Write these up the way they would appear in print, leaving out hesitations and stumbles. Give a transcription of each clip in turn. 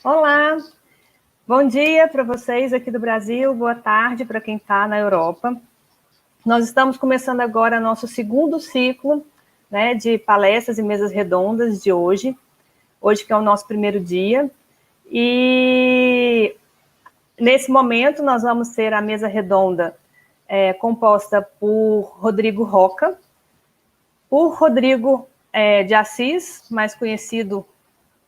Olá, bom dia para vocês aqui do Brasil, boa tarde para quem está na Europa. Nós estamos começando agora nosso segundo ciclo, né, de palestras e mesas redondas de hoje que é o nosso primeiro dia, e nesse momento nós vamos ter a mesa redonda composta por Rodrigo Roca, por Rodrigo de Assis, mais conhecido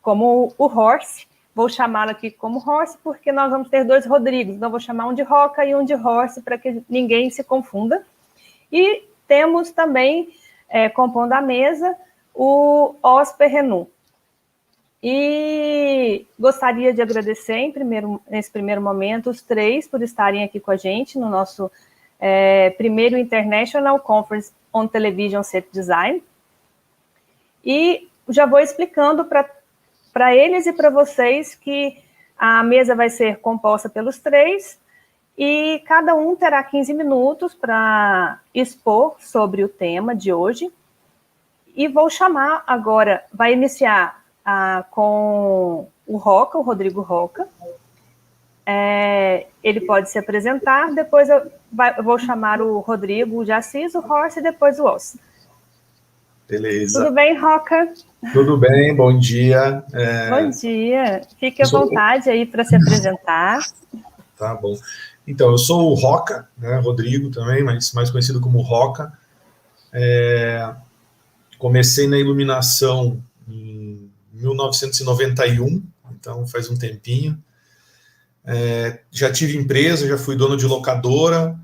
como o Horst. Vou chamá-lo aqui como Horst, porque nós vamos ter dois Rodrigos. Então, vou chamar um de Roca e um de Horst, para que ninguém se confunda. E temos também, compondo a mesa, o Osper Renault. E gostaria de agradecer, nesse primeiro momento, os três por estarem aqui com a gente no nosso primeiro International Conference on Television Set Design. E já vou explicando para eles e para vocês que a mesa vai ser composta pelos três e cada um terá 15 minutos para expor sobre o tema de hoje. E vou chamar agora, vai iniciar com o Roca, o Rodrigo Roca. Ele pode se apresentar, depois eu vou chamar o Rodrigo de Assis, o Horst e depois o Osso. Beleza. Tudo bem, Roca? Tudo bem, bom dia. Bom dia. Fique à vontade aí para se apresentar. Tá bom. Então, eu sou o Roca, né, Rodrigo também, mas mais conhecido como Roca. Comecei na iluminação em 1991, então faz um tempinho. Já tive empresa, já fui dono de locadora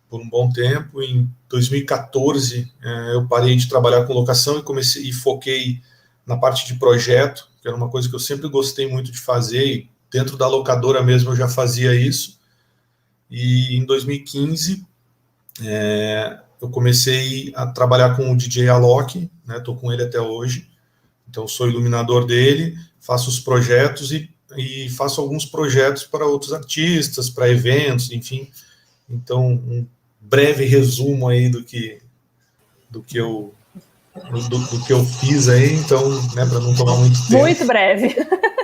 por um bom tempo. Em 2014, eu parei de trabalhar com locação e foquei na parte de projeto, que era uma coisa que eu sempre gostei muito de fazer, e dentro da locadora mesmo eu já fazia isso. E em 2015, eu comecei a trabalhar com o DJ Alok, né? Estou com ele até hoje. Então, sou iluminador dele, faço os projetos e faço alguns projetos para outros artistas, para eventos, enfim. Então, um breve resumo aí do que eu fiz aí, então, né, para não tomar muito tempo. Muito breve.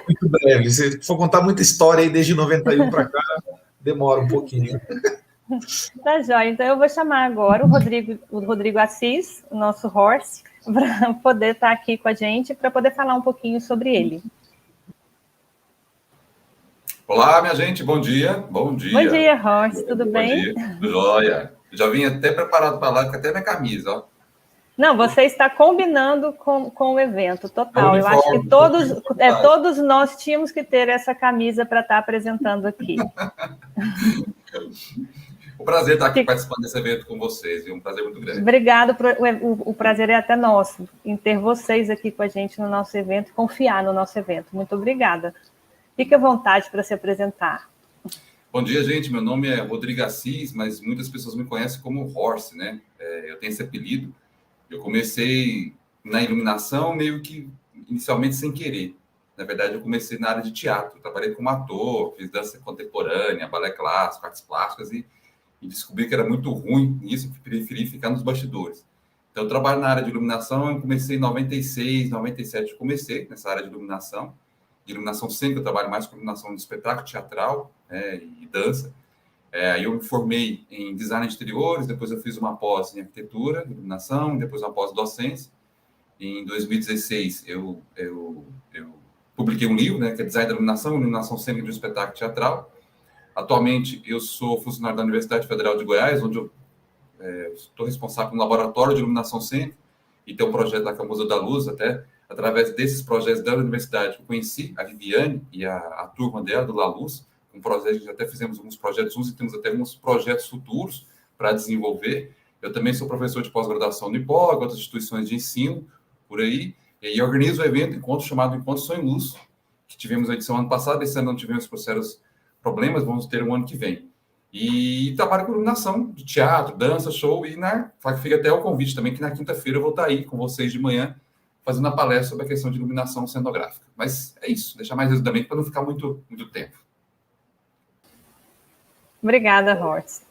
Muito breve. Se for contar muita história aí desde 91 para cá, demora um pouquinho. Tá jóia. Então, eu vou chamar agora o Rodrigo Assis, o nosso Horst, para poder estar aqui com a gente, para poder falar um pouquinho sobre ele. Olá, minha gente, bom dia. Bom dia. Bom dia, Horst, tudo bem? Bom dia, joia. Já vim até preparado para lá, com até minha camisa, ó. Não, você está combinando com o evento, total. Eu acho que todos nós tínhamos que ter essa camisa para estar apresentando aqui. O prazer estar aqui participando desse evento com vocês, viu? Um prazer muito grande. Obrigado, o prazer é até nosso, em ter vocês aqui com a gente no nosso evento, confiar no nosso evento. Muito obrigada. Fique à vontade para se apresentar. Bom dia, gente. Meu nome é Rodrigo Assis, mas muitas pessoas me conhecem como Horst, né? Eu tenho esse apelido. Eu comecei na iluminação meio que inicialmente sem querer. Na verdade, eu comecei na área de teatro. Trabalhei como ator, fiz dança contemporânea, balé clássico, artes plásticas e descobri que era muito ruim nisso, preferi ficar nos bastidores. Então, eu trabalho na área de iluminação. Eu comecei em 96, 97. Eu comecei nessa área de iluminação cênica. Eu trabalho mais com iluminação de espetáculo teatral e dança. Aí eu me formei em design de interiores, depois eu fiz uma pós em arquitetura, iluminação, depois uma pós-docência. Em 2016, eu publiquei um livro, né, que é Design da Iluminação Cênica de um Espetáculo Teatral. Atualmente, eu sou funcionário da Universidade Federal de Goiás, onde eu estou responsável pelo laboratório de iluminação cênica, e tem um projeto lá que é o Museu da Luz. Até através desses projetos da universidade, eu conheci a Viviane e a turma dela, do La Luz, um projeto, já até fizemos alguns projetos e temos até alguns projetos futuros para desenvolver. Eu também sou professor de pós-graduação no IPOG, outras instituições de ensino, por aí, e organizo o evento, chamado Encontro Sonho Luz, que tivemos a edição ano passado. Esse ano não tivemos sérios problemas, vamos ter um ano que vem. E trabalho com iluminação de teatro, dança, show, fica até o convite também, que na quinta-feira eu vou estar aí com vocês de manhã, fazendo a palestra sobre a questão de iluminação cenográfica. Mas é isso, deixar mais resumidamente para não ficar muito tempo. Obrigada, Horst.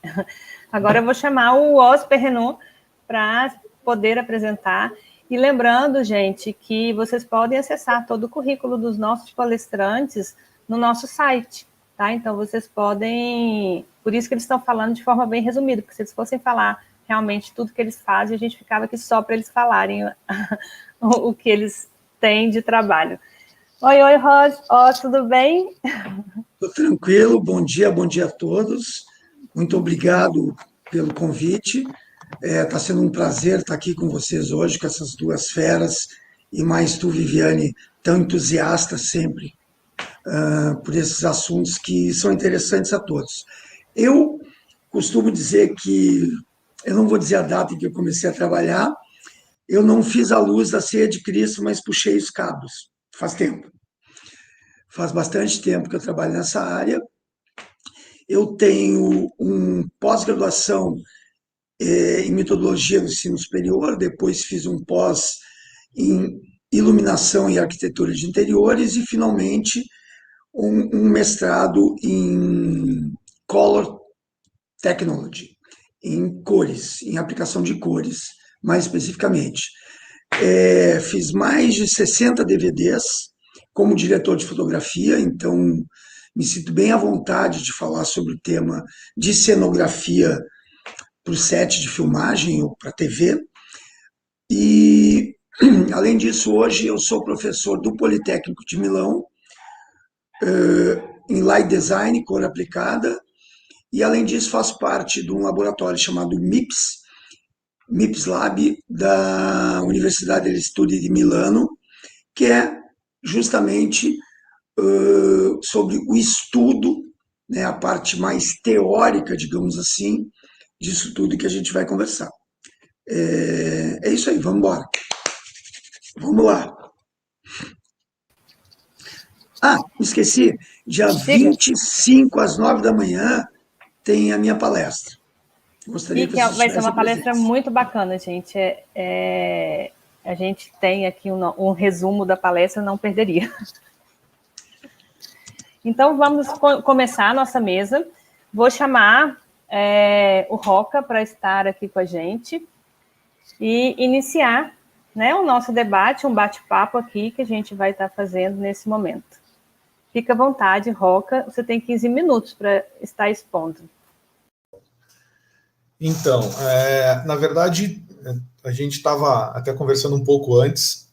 Agora eu vou chamar o Osper Renault para poder apresentar. E lembrando, gente, que vocês podem acessar todo o currículo dos nossos palestrantes no nosso site, tá? Então, vocês podem... Por isso que eles estão falando de forma bem resumida, porque se eles fossem falar realmente tudo que eles fazem, a gente ficava aqui só para eles falarem o que eles têm de trabalho. Oi, Ros. Tudo bem? Estou tranquilo, bom dia a todos. Muito obrigado pelo convite. Está sendo um prazer estar aqui com vocês hoje, com essas duas feras, e mais tu, Viviane, tão entusiasta sempre por esses assuntos que são interessantes a todos. Eu costumo dizer que, eu não vou dizer a data em que eu comecei a trabalhar, eu não fiz a luz da ceia de Cristo, mas puxei os cabos, faz tempo. Faz bastante tempo que eu trabalho nessa área. Eu tenho pós-graduação em metodologia do ensino superior, depois fiz um pós em iluminação e arquitetura de interiores e, finalmente, um mestrado em color technology, em cores, em aplicação de cores, mais especificamente. Fiz mais de 60 DVDs como diretor de fotografia, então me sinto bem à vontade de falar sobre o tema de cenografia para o set de filmagem ou para a TV. E, além disso, hoje eu sou professor do Politécnico de Milão, em Light Design, cor aplicada, e, além disso, faço parte de um laboratório chamado MIPS Lab, da Universidade degli Studi di Milano, que é justamente sobre o estudo, né, a parte mais teórica, digamos assim, disso tudo que a gente vai conversar. É isso aí, vamos embora. Vamos lá. Me esqueci, dia 25 às 9 da manhã tem a minha palestra. Gostaria que vai ser uma palestra muito bacana, gente. A gente tem aqui um resumo da palestra, não perderia. Então, vamos começar a nossa mesa. Vou chamar o Roca para estar aqui com a gente e iniciar, né, o nosso debate, um bate-papo aqui que a gente vai estar fazendo nesse momento. Fica à vontade, Roca, você tem 15 minutos para estar expondo. Então, na verdade, a gente estava até conversando um pouco antes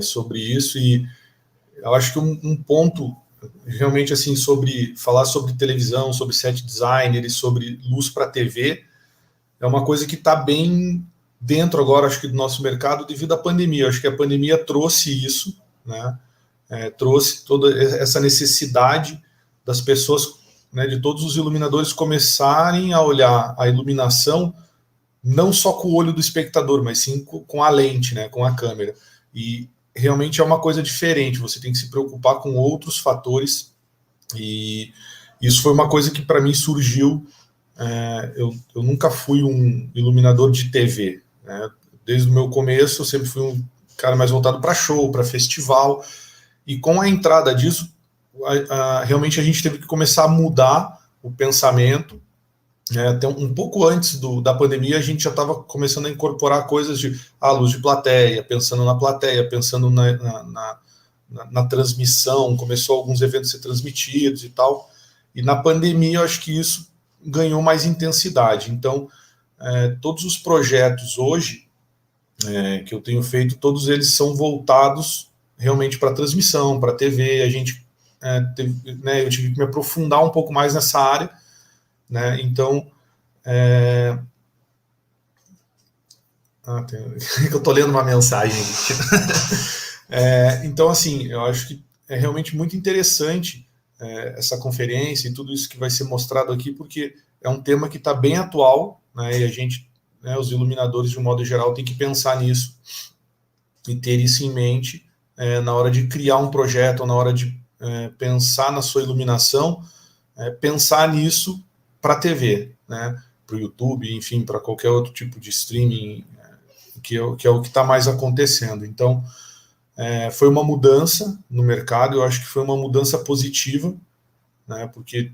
sobre isso, e eu acho que um ponto realmente assim falar sobre televisão, sobre set designer e sobre luz para TV é uma coisa que está bem dentro agora, acho que do nosso mercado devido à pandemia. Eu acho que a pandemia trouxe isso, né? Trouxe toda essa necessidade das pessoas, né, de todos os iluminadores começarem a olhar a iluminação não só com o olho do espectador, mas sim com a lente, né, com a câmera. E realmente é uma coisa diferente, você tem que se preocupar com outros fatores, e isso foi uma coisa que para mim surgiu. Eu nunca fui um iluminador de TV, né? Desde o meu começo eu sempre fui um cara mais voltado para show, para festival, e com a entrada disso, realmente a gente teve que começar a mudar o pensamento, né? Até um pouco antes da pandemia, a gente já estava começando a incorporar coisas de luz de plateia, pensando na plateia, pensando na transmissão, começou alguns eventos a ser transmitidos e tal, e na pandemia eu acho que isso ganhou mais intensidade. Então, todos os projetos hoje que eu tenho feito, todos eles são voltados realmente para transmissão, para TV. A gente eu tive que me aprofundar um pouco mais nessa área, né? Então, eu estou lendo uma mensagem. Então, assim, eu acho que é realmente muito interessante essa conferência e tudo isso que vai ser mostrado aqui, porque é um tema que está bem atual, né? E a gente, né, os iluminadores, de um modo geral, tem que pensar nisso e ter isso em mente na hora de criar um projeto, ou na hora de pensar na sua iluminação, pensar nisso para a TV, né, para o YouTube, enfim, para qualquer outro tipo de streaming, que é o que está mais acontecendo. Então, foi uma mudança no mercado, eu acho que foi uma mudança positiva, né, porque,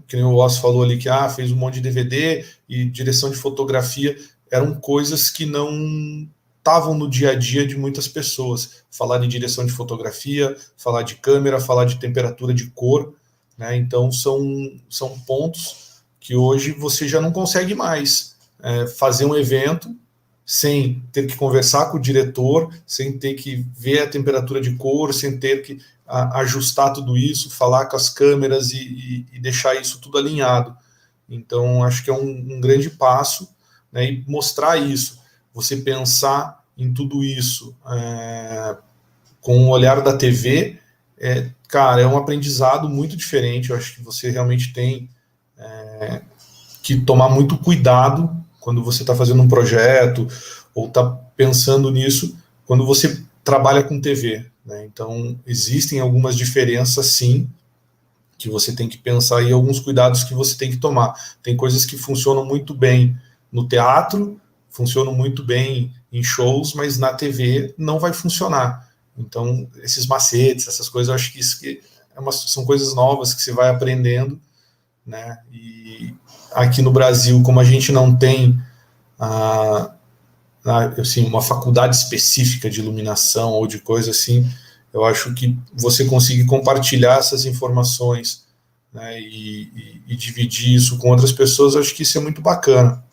que nem o Osso falou ali, que fez um monte de DVD e direção de fotografia, eram coisas que não estavam no dia a dia de muitas pessoas. Falar de direção de fotografia, falar de câmera, falar de temperatura de cor, né? Então são pontos que hoje você já não consegue mais fazer um evento sem ter que conversar com o diretor, sem ter que ver a temperatura de cor, sem ter que ajustar tudo isso, falar com as câmeras e deixar isso tudo alinhado. Então, acho que é um grande passo, né, e mostrar isso, você pensar em tudo isso com o olhar da TV, cara, é um aprendizado muito diferente. Eu acho que você realmente tem que tomar muito cuidado quando você está fazendo um projeto ou está pensando nisso, quando você trabalha com TV, né? Então, existem algumas diferenças, sim, que você tem que pensar e alguns cuidados que você tem que tomar. Tem coisas que funcionam muito bem no teatro, funcionam muito bem em shows, mas na TV não vai funcionar. Então, esses macetes, essas coisas, eu acho que isso são coisas novas que você vai aprendendo, né? E aqui no Brasil, como a gente não tem assim, uma faculdade específica de iluminação ou de coisa assim, eu acho que você conseguir compartilhar essas informações, né, e dividir isso com outras pessoas, eu acho que isso é muito bacana.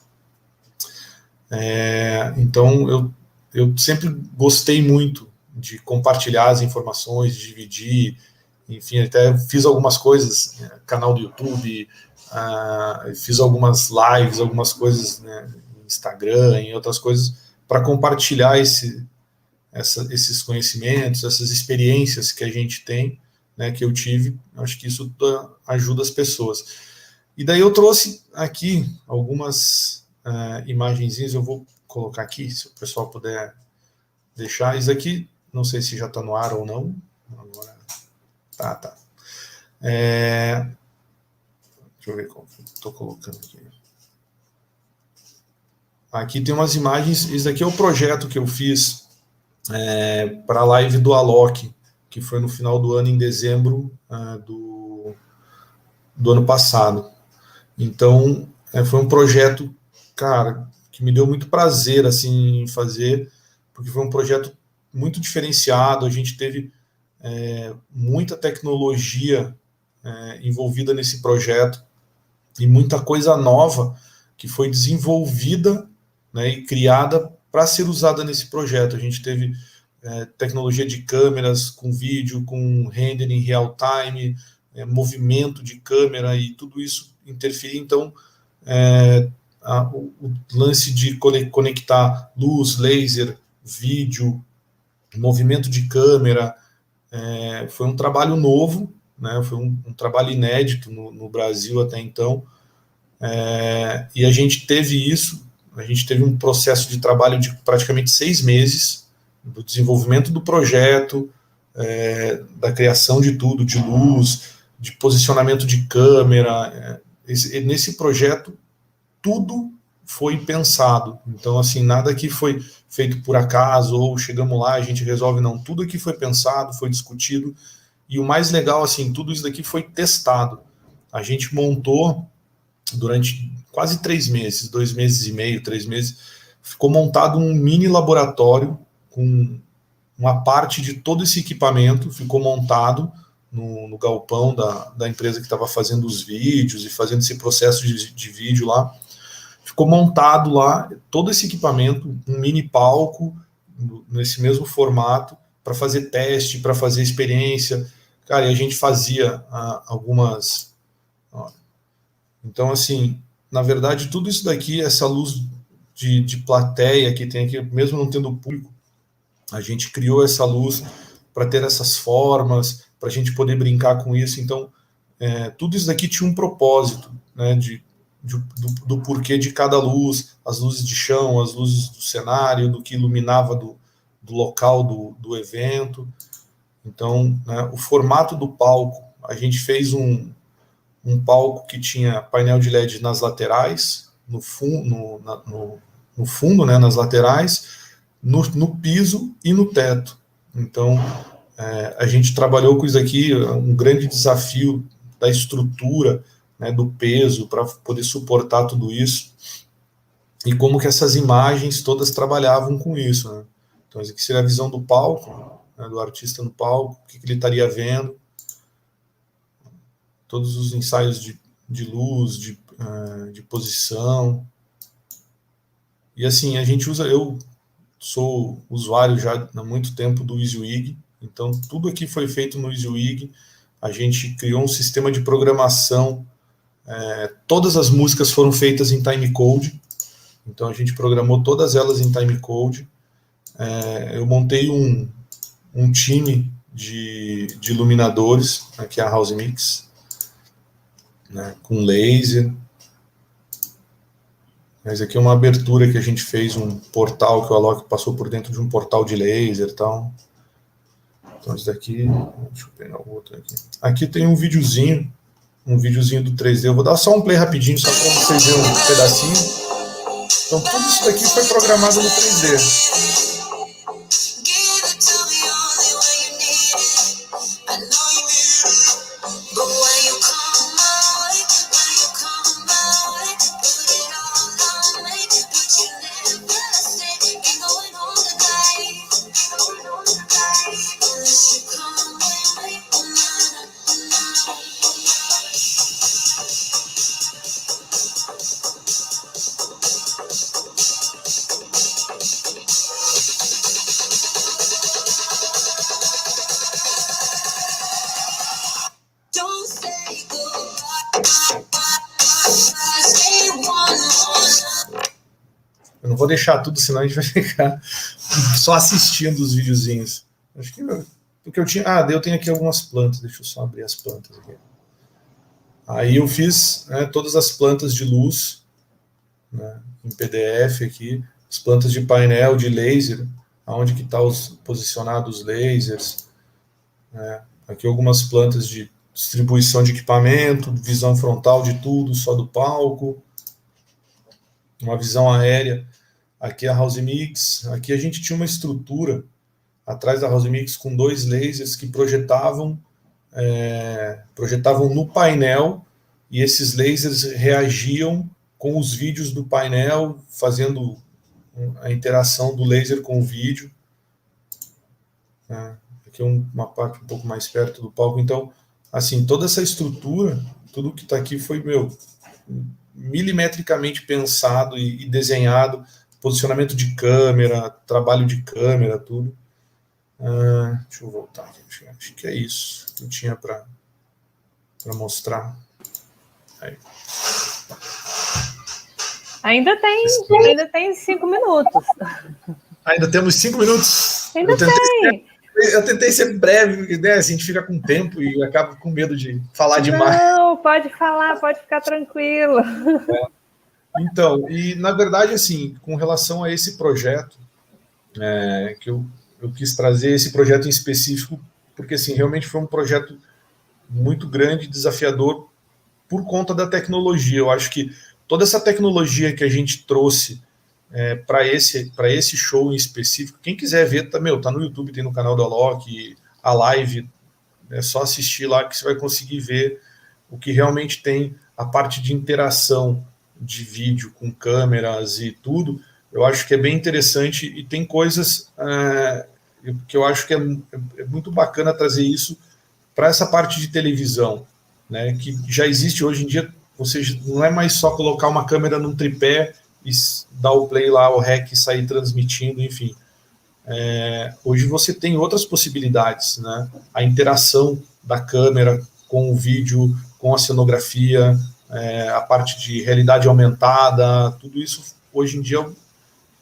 Então, eu sempre gostei muito de compartilhar as informações, de dividir, enfim, até fiz algumas coisas, canal do YouTube, fiz algumas lives, algumas coisas, né, no Instagram, em outras coisas, para compartilhar esses conhecimentos, essas experiências que a gente tem, né, que eu tive. Acho que isso ajuda as pessoas. E daí eu trouxe aqui algumas imagenzinhas, eu vou colocar aqui, se o pessoal puder deixar. Isso aqui, não sei se já está no ar ou não. Agora, tá. Deixa eu ver como estou colocando aqui. Aqui tem umas imagens. Isso aqui é o projeto que eu fiz para a live do Alok, que foi no final do ano, em dezembro do ano passado. Então, foi um projeto, cara, que me deu muito prazer assim, em fazer, porque foi um projeto muito diferenciado. A gente teve muita tecnologia envolvida nesse projeto e muita coisa nova que foi desenvolvida, né, e criada para ser usada nesse projeto. A gente teve tecnologia de câmeras com vídeo, com render em real time, movimento de câmera, e tudo isso interferir. Então, o lance de conectar luz, laser, vídeo, movimento de câmera, foi um trabalho novo, né, foi um trabalho inédito no Brasil até então, e a gente teve um processo de trabalho de praticamente 6 meses, do desenvolvimento do projeto, da criação de tudo, de luz, de posicionamento de câmera. Nesse projeto, tudo foi pensado. Então, assim, nada que foi feito por acaso, ou chegamos lá, a gente resolve, não. Tudo aqui foi pensado, foi discutido, e o mais legal, assim, tudo isso daqui foi testado. A gente montou durante quase 3 meses, 2 meses e meio, 3 meses, ficou montado um mini laboratório com uma parte de todo esse equipamento, ficou montado no galpão da empresa que estava fazendo os vídeos e fazendo esse processo de vídeo lá. Ficou montado lá todo esse equipamento, um mini palco, nesse mesmo formato, para fazer teste, para fazer experiência. Cara, e a gente fazia algumas... Então, assim, na verdade, tudo isso daqui, essa luz de plateia que tem aqui, mesmo não tendo público, a gente criou essa luz para ter essas formas, para a gente poder brincar com isso. Então, tudo isso daqui tinha um propósito, né, do porquê de cada luz, as luzes de chão, as luzes do cenário, do que iluminava do local do evento. Então, né, o formato do palco, a gente fez um palco que tinha painel de LED nas laterais, no fundo, né, nas laterais, no piso e no teto. Então, a gente trabalhou com isso aqui, um grande desafio da estrutura, né, do peso, para poder suportar tudo isso. e como que essas imagens todas trabalhavam com isso, né? Então, essa aqui seria a visão do palco, né, do artista no palco, o que ele estaria vendo, todos os ensaios de luz, de posição. E assim, a gente usa, eu sou usuário já há muito tempo do EasyWig, então tudo aqui foi feito no EasyWig. A gente criou um sistema de programação, todas as músicas foram feitas em timecode, então a gente programou todas elas em timecode. Eu montei um time de iluminadores, aqui é a House Mix, né, com laser. Mas aqui é uma abertura que a gente fez, um portal que o Alok passou por dentro de um portal de laser e tal. Então, esse daqui, deixa eu pegar o outro aqui. Aqui tem um videozinho do 3D. Eu vou dar só um play rapidinho, só para vocês verem um pedacinho. Então, tudo isso daqui foi programado no 3D. Eu não vou deixar tudo, senão a gente vai ficar só assistindo os videozinhos. Acho que porque eu tinha. Eu tenho aqui algumas plantas, deixa eu só abrir as plantas aqui. Aí eu fiz, né, todas as plantas de luz, né, em PDF aqui, as plantas de painel, de laser, aonde que tá posicionados os lasers, né, aqui algumas plantas de distribuição de equipamento, visão frontal de tudo, só do palco, uma visão aérea. Aqui a House Mix, aqui a gente tinha uma estrutura atrás da House Mix com 2 lasers que projetavam no painel, e esses lasers reagiam com os vídeos do painel, fazendo a interação do laser com o vídeo. Aqui é uma parte um pouco mais perto do palco. Então, assim, toda essa estrutura, tudo que está aqui foi, milimetricamente pensado e desenhado, posicionamento de câmera, trabalho de câmera, tudo. Deixa eu voltar aqui, acho que é isso que eu tinha para mostrar. Aí. Ainda tem 5 minutos. Ainda temos 5 minutos? Ainda tem. Eu tentei ser breve, porque, né, assim, a gente fica com tempo e acaba com medo de falar demais. Não, pode falar, pode ficar tranquilo. Então, e na verdade, assim, com relação a esse projeto, que eu quis trazer esse projeto em específico, porque assim, realmente foi um projeto muito grande, desafiador, por conta da tecnologia. Eu acho que toda essa tecnologia que a gente trouxe para esse show em específico, quem quiser ver, tá no YouTube, tem no canal do Alok, a live, é só assistir lá que você vai conseguir ver o que realmente tem, a parte de interação de vídeo com câmeras e tudo. Eu acho que é bem interessante e tem coisas que eu acho que é muito bacana trazer isso para essa parte de televisão, né, que já existe hoje em dia. Você não é mais só colocar uma câmera num tripé e dar o play lá, o rec, e sair transmitindo, enfim. Hoje você tem outras possibilidades, né? A interação da câmera com o vídeo, com a cenografia, a parte de realidade aumentada, tudo isso hoje em dia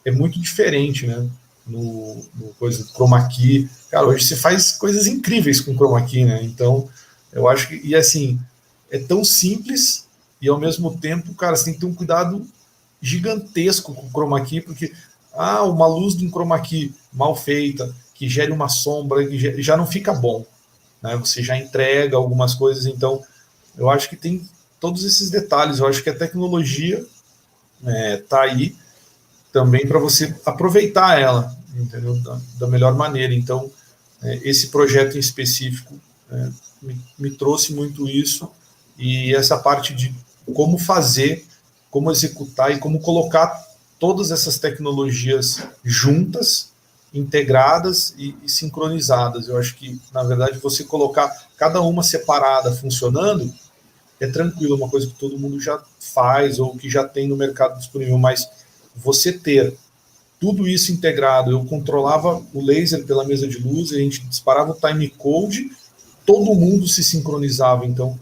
é muito diferente, né? No coisa do chroma key. Cara, hoje você faz coisas incríveis com chroma key, né? Então, eu acho que, e assim, é tão simples e ao mesmo tempo, cara, você tem que ter um cuidado gigantesco com o chroma key, porque uma luz de um chroma key mal feita, que gere uma sombra, que já não fica bom, né? Você já entrega algumas coisas. Então, eu acho que tem todos esses detalhes. Eu acho que a tecnologia está aí também para você aproveitar ela, entendeu? Da melhor maneira. Então, esse projeto em específico me trouxe muito isso, e essa parte de como fazer, como executar e como colocar todas essas tecnologias juntas, integradas e sincronizadas. Eu acho que, na verdade, você colocar cada uma separada funcionando é tranquilo, uma coisa que todo mundo já faz ou que já tem no mercado disponível, mas você ter tudo isso integrado, eu controlava o laser pela mesa de luz, a gente disparava o timecode, todo mundo se sincronizava. Então,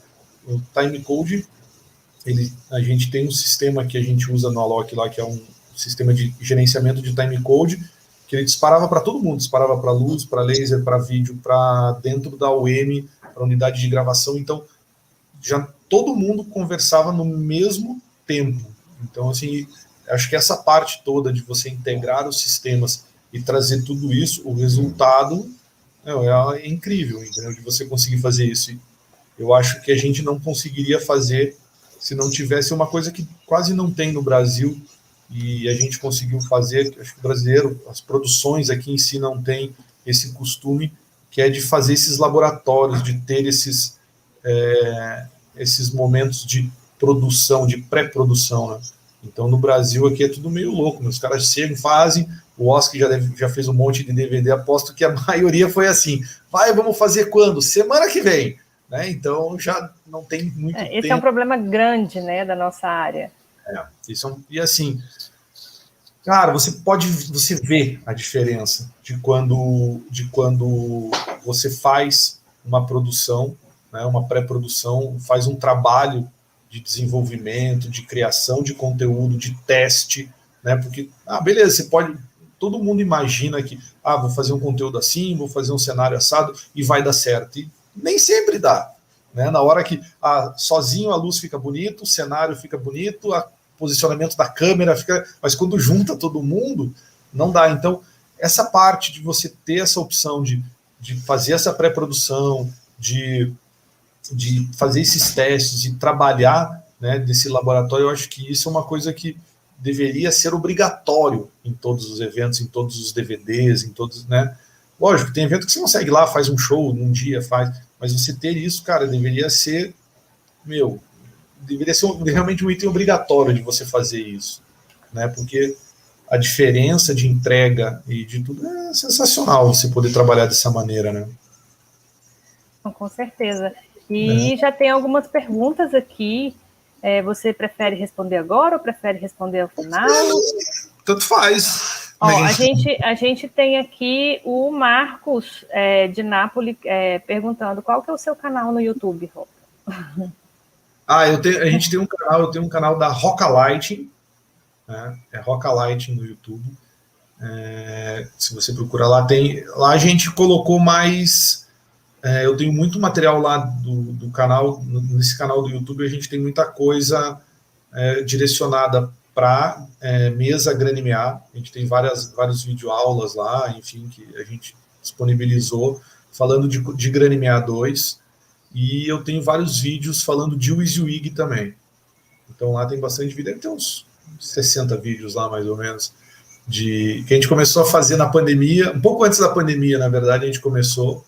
o timecode, a gente tem um sistema que a gente usa no Alok lá, que é um sistema de gerenciamento de timecode, que ele disparava para todo mundo, disparava para luz, para laser, para vídeo, para dentro da UM, para unidade de gravação. Então, já todo mundo conversava no mesmo tempo. Então, assim, acho que essa parte toda de você integrar os sistemas e trazer tudo isso, o resultado é incrível, entendeu? De você conseguir fazer isso. Eu acho que a gente não conseguiria fazer se não tivesse uma coisa que quase não tem no Brasil, e a gente conseguiu fazer. Acho que o brasileiro, as produções aqui em si não tem esse costume, que é de fazer esses laboratórios, de ter esses momentos de produção, de pré-produção, né? Então, no Brasil, aqui é tudo meio louco, os caras chegam, fazem, o Oscar já fez um monte de DVD, aposto que a maioria foi assim, vamos fazer quando? Semana que vem, né? Então, já não tem muito tempo. Esse é um problema grande, né, da nossa área. E assim, cara, você vê a diferença de quando você faz uma produção, né, uma pré-produção, faz um trabalho de desenvolvimento, de criação de conteúdo, de teste, né? Porque, beleza, todo mundo imagina que, vou fazer um conteúdo assim, vou fazer um cenário assado e vai dar certo. E nem sempre dá, né? Na hora que sozinho a luz fica bonito, o cenário fica bonito, o posicionamento da câmera fica, mas quando junta todo mundo, não dá. Então, essa parte de você ter essa opção de fazer essa pré-produção, de fazer esses testes e trabalhar, né, desse laboratório, eu acho que isso é uma coisa que deveria ser obrigatório em todos os eventos, em todos os DVDs, em todos, né? Lógico, tem evento que você consegue ir lá, faz um show num dia, mas você ter isso, cara, deveria ser realmente um item obrigatório de você fazer isso, né? Porque a diferença de entrega e de tudo é sensacional você poder trabalhar dessa maneira, né? Com certeza. E já tem algumas perguntas aqui. Você prefere responder agora ou prefere responder ao final? Tanto faz. A gente tem aqui o Marcos de Nápoles perguntando qual que é o seu canal no YouTube, Rô? A gente tem um canal, eu tenho um canal da Roca Lighting, né? É Roca Lighting no YouTube. Se você procurar lá, lá a gente colocou mais. Eu tenho muito material lá do canal, nesse canal do YouTube a gente tem muita coisa direcionada para mesa granemear. A gente tem vários videoaulas lá, enfim, que a gente disponibilizou falando de granemear 2, e eu tenho vários vídeos falando de WYSIWYG também. Então lá tem bastante vídeo, deve ter uns 60 vídeos lá mais ou menos, que a gente começou a fazer na pandemia, um pouco antes da pandemia, na verdade, a gente começou.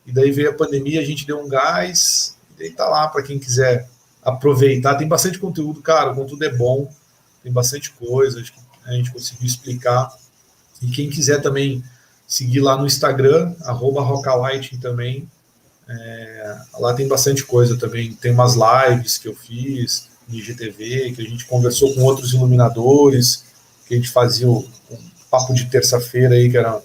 E daí veio a pandemia, a gente deu um gás, e daí tá lá para quem quiser aproveitar. Tem bastante conteúdo, cara, o conteúdo é bom, tem bastante coisa, acho que a gente conseguiu explicar. E quem quiser também seguir lá no Instagram, @rocalighting também, lá tem bastante coisa também. Tem umas lives que eu fiz de IGTV, que a gente conversou com outros iluminadores, que a gente fazia um papo de terça-feira aí, que era...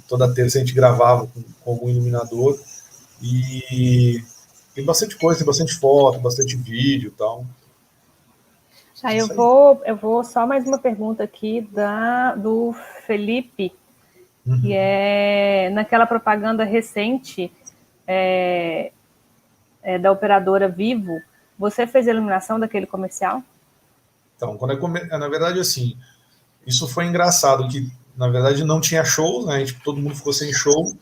toda terça a gente gravava com algum iluminador, e tem bastante coisa, tem bastante foto, bastante vídeo e tal. Eu vou só mais uma pergunta aqui do Felipe, que é naquela propaganda recente da operadora Vivo, você fez a iluminação daquele comercial? Então, na verdade, assim, isso foi engraçado, que na verdade não tinha show, né? Todo mundo ficou sem show,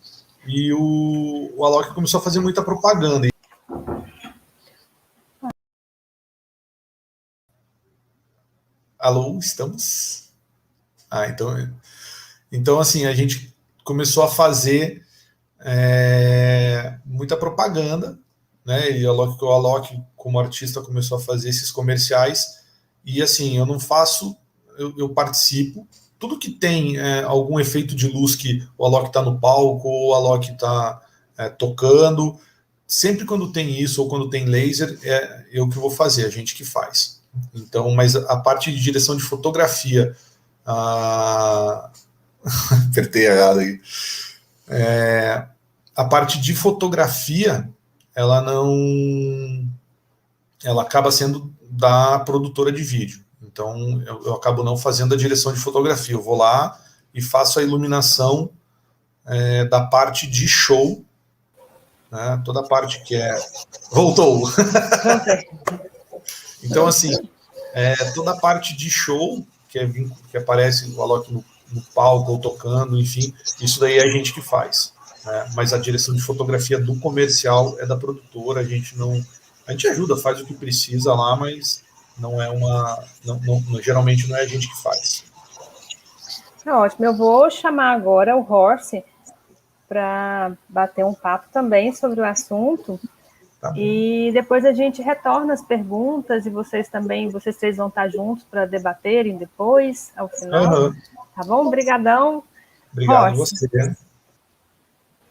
e o Alok começou a fazer muita propaganda. Alô, estamos? Então assim, a gente começou a fazer muita propaganda, né? E o Alok, como artista, começou a fazer esses comerciais, e assim, eu não faço eu participo. Tudo que tem algum efeito de luz que o Alok está no palco, ou o Alok está tocando, sempre quando tem isso, ou quando tem laser, eu que vou fazer, a gente que faz. Então, mas a parte de direção de fotografia, apertei errado aí. A parte de fotografia, ela acaba sendo da produtora de vídeo. Então, eu acabo não fazendo a direção de fotografia. Eu vou lá e faço a iluminação da parte de show, né? Toda a parte que Voltou! Então, assim, toda a parte de show, que aparece o Alok no palco ou tocando, enfim, isso daí é a gente que faz. Né? Mas a direção de fotografia do comercial é da produtora, a gente ajuda, faz o que precisa lá, mas não é geralmente não é a gente que faz. Ótimo, eu vou chamar agora o Horst para bater um papo também sobre o assunto. Tá. E depois a gente retorna as perguntas e vocês três vão estar juntos para debaterem depois, ao final. Uhum. Tá bom? Obrigadão. Obrigado a você.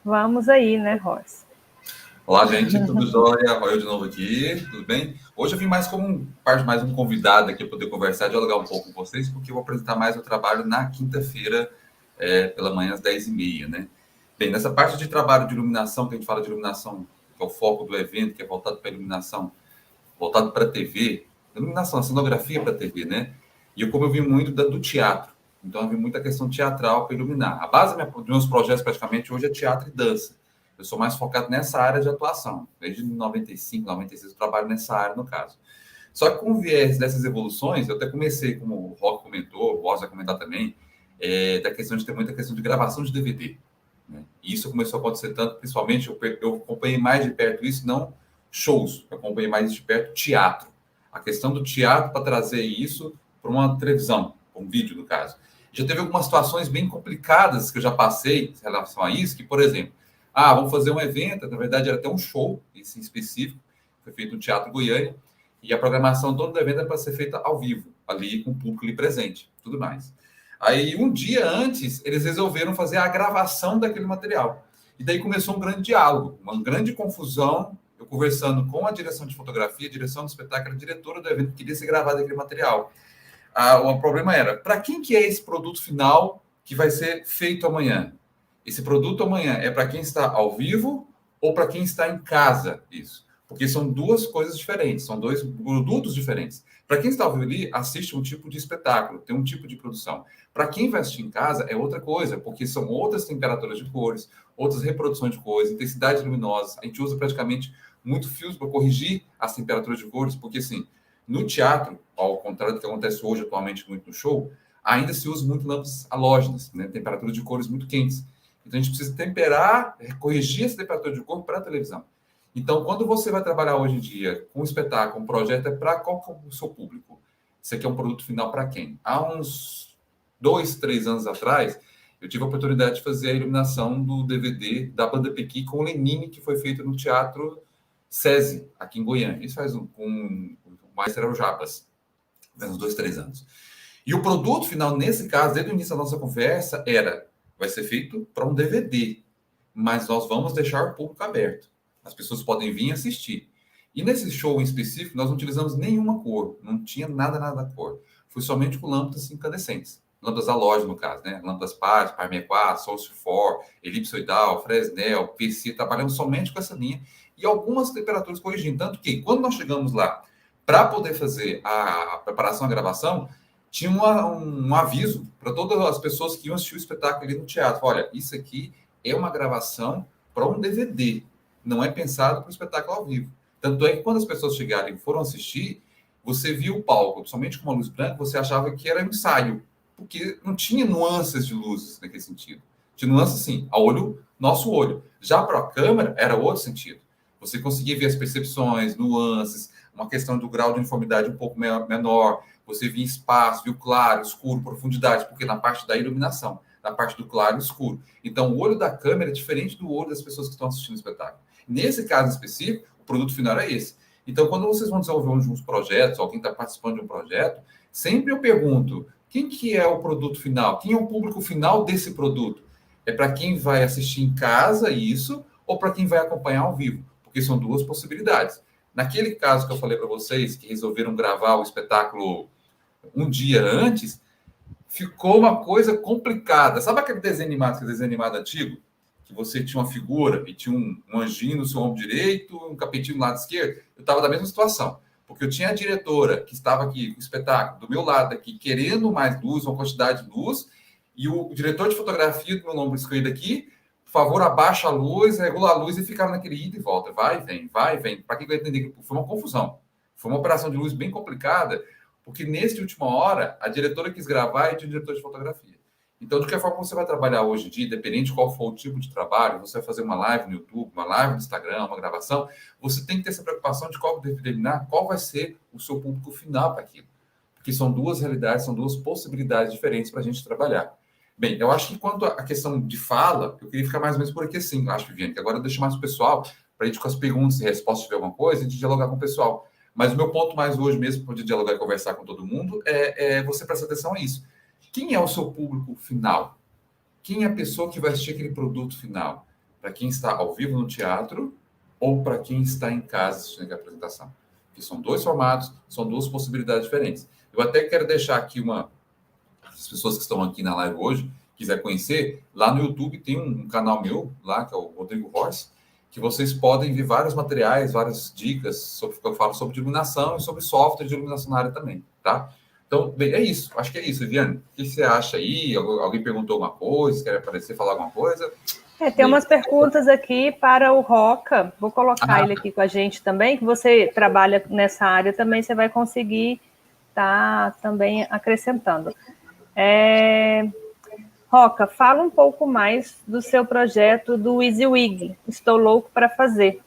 Vamos aí, né, Horst? Olá, gente, tudo jóia? Eu de novo aqui, tudo bem? Hoje eu vim mais como mais um convidado aqui para poder conversar, dialogar um pouco com vocês, porque eu vou apresentar mais o trabalho na quinta-feira, pela manhã, às 10h30, né? Bem, nessa parte de trabalho de iluminação, que a gente fala de iluminação, que é o foco do evento, que é voltado para a iluminação, voltado para a TV, iluminação, a cenografia para a TV, né? E como eu vi muito do teatro, então eu vi muita questão teatral para iluminar. A base dos meus projetos, praticamente, hoje é teatro e dança. Eu sou mais focado nessa área de atuação. Desde 95, 96, eu trabalho nessa área, no caso. Só que com o viés dessas evoluções, eu até comecei, como o Rock comentou, o Ross vai comentar também, da questão de ter muita questão de gravação de DVD. Né? E isso começou a acontecer tanto, principalmente, eu acompanhei mais de perto isso, não shows, eu acompanhei mais de perto teatro. A questão do teatro para trazer isso para uma televisão, um vídeo, no caso. Já teve algumas situações bem complicadas que eu já passei em relação a isso, que, por exemplo, vamos fazer um evento, na verdade era até um show, esse em específico, foi feito no Teatro Goiânia, e a programação toda do evento era para ser feita ao vivo, ali com o público ali presente, tudo mais. Aí, um dia antes, eles resolveram fazer a gravação daquele material. E daí começou um grande diálogo, uma grande confusão, eu conversando com a direção de fotografia, a direção do espetáculo, a diretora do evento, que queria ser gravado aquele material. O problema era, para quem que é esse produto final que vai ser feito amanhã? Esse produto amanhã é para quem está ao vivo ou para quem está em casa? Isso. Porque são duas coisas diferentes, são dois produtos diferentes. Para quem está ao vivo ali, assiste um tipo de espetáculo, tem um tipo de produção. Para quem vai assistir em casa, é outra coisa, porque são outras temperaturas de cores, outras reproduções de cores, intensidade luminosa. A gente usa praticamente muito fios para corrigir as temperaturas de cores, porque assim, no teatro, ao contrário do que acontece hoje atualmente muito no show, ainda se usa muito lâmpadas halógenas, né? Temperaturas de cores muito quentes. Então, a gente precisa temperar, corrigir essa temperatura de cor para a televisão. Então, quando você vai trabalhar hoje em dia com um espetáculo, um projeto, é para qual que é o seu público? Isso aqui é um produto final para quem? Há uns 2, 3 anos atrás, eu tive a oportunidade de fazer a iluminação do DVD da Banda Pequi com o Lenine, que foi feito no Teatro SESI, aqui em Goiânia. Isso faz com o maestro era o Jabas, faz uns 2, 3 anos. E o produto final, nesse caso, desde o início da nossa conversa, vai ser feito para um DVD, mas nós vamos deixar o público aberto. As pessoas podem vir assistir. E nesse show em específico, nós não utilizamos nenhuma cor, não tinha nada da cor. Foi somente com lâmpadas incandescentes. Lâmpadas halógenas, no caso, né? Lâmpadas Par 64, Source 4, elipsoidal, Fresnel, PC, trabalhamos somente com essa linha e algumas temperaturas corrigindo. Tanto que, quando nós chegamos lá para poder fazer a preparação, a gravação, tinha um aviso para todas as pessoas que iam assistir o espetáculo ali no teatro. Olha, isso aqui é uma gravação para um DVD, não é pensado para o espetáculo ao vivo. Tanto é que quando as pessoas chegaram e foram assistir, você viu o palco, somente com uma luz branca, você achava que era um ensaio, porque não tinha nuances de luzes naquele sentido. Tinha nuances, sim, a olho, nosso olho. Já para a câmera, era outro sentido. Você conseguia ver as percepções, nuances, uma questão do grau de uniformidade um pouco menor, você via espaço, viu claro, escuro, profundidade, porque na parte da iluminação, na parte do claro e escuro. Então, o olho da câmera é diferente do olho das pessoas que estão assistindo o espetáculo. Nesse caso específico, o produto final é esse. Então, quando vocês vão desenvolver uns projetos, alguém está participando de um projeto, sempre eu pergunto, quem que é o produto final? Quem é o público final desse produto? É para quem vai assistir em casa isso ou para quem vai acompanhar ao vivo? Porque são duas possibilidades. Naquele caso que eu falei para vocês, que resolveram gravar o espetáculo um dia antes, ficou uma coisa complicada. Sabe aquele desenho animado antigo? Que você tinha uma figura e tinha um anjinho no seu ombro direito, um capetinho no lado esquerdo? Eu estava da mesma situação. Porque eu tinha a diretora que estava aqui com o espetáculo, do meu lado aqui, querendo mais luz, uma quantidade de luz, e o diretor de fotografia do meu ombro esquerdo aqui, por favor, abaixa a luz, regula a luz, e ficava naquele ida e volta, vai e vem. Para quem vai entender? Foi uma confusão. Foi uma operação de luz bem complicada, porque nessa última hora, a diretora quis gravar e tinha o diretor de fotografia. Então, de que forma você vai trabalhar hoje em dia, independente de qual for o tipo de trabalho, você vai fazer uma live no YouTube, uma live no Instagram, uma gravação, você tem que ter essa preocupação de determinar qual vai ser o seu público final para aquilo. Porque são duas realidades, são duas possibilidades diferentes para a gente trabalhar. Bem, eu acho que quanto à questão de fala, eu queria ficar mais ou menos por aqui assim, eu acho, Viviane, que agora eu deixo mais para o pessoal, para a gente com as perguntas e respostas, se tiver alguma coisa, a gente dialogar com o pessoal. Mas o meu ponto mais hoje mesmo, para poder dialogar e conversar com todo mundo, é você prestar atenção a isso. Quem é o seu público final? Quem é a pessoa que vai assistir aquele produto final? Para quem está ao vivo no teatro ou para quem está em casa assistindo aquela apresentação? Que são dois formatos, são duas possibilidades diferentes. Eu até quero deixar aqui as pessoas que estão aqui na live hoje, quiser conhecer, lá no YouTube tem um canal meu, lá, que é o Rodrigo Horst, que vocês podem ver vários materiais, várias dicas sobre que eu falo sobre iluminação e sobre software de iluminação na área também, tá? Então, bem, é isso. Acho que é isso, Viviane. O que você acha aí? Alguém perguntou alguma coisa? Quer aparecer, falar alguma coisa? Tem umas perguntas aqui para o Roca. Vou colocar ele aqui com a gente também, que você trabalha nessa área também, você vai conseguir estar também acrescentando. Roca, fala um pouco mais do seu projeto do EasyWig. Estou louco para fazer.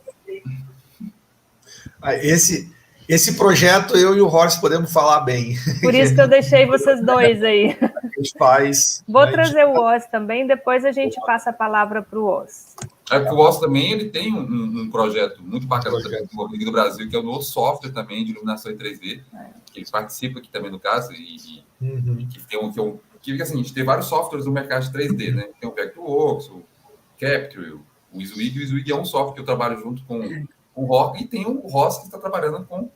Esse projeto, eu e o Horst podemos falar bem. Por isso que eu deixei vocês dois aí. A gente faz... Vou trazer o Oz também, depois a gente passa a palavra para o Oz. Porque o Oz também ele tem um projeto muito bacana também do Brasil, que é o novo software também de iluminação em 3D, que ele participa aqui também no caso, e que tem que assim, a gente tem vários softwares no mercado de 3D, né? Tem o Vectorworks, o Capture, o EasyWig. O EasyWig é um software que eu trabalho junto com o Rock, e tem o Ross que está trabalhando com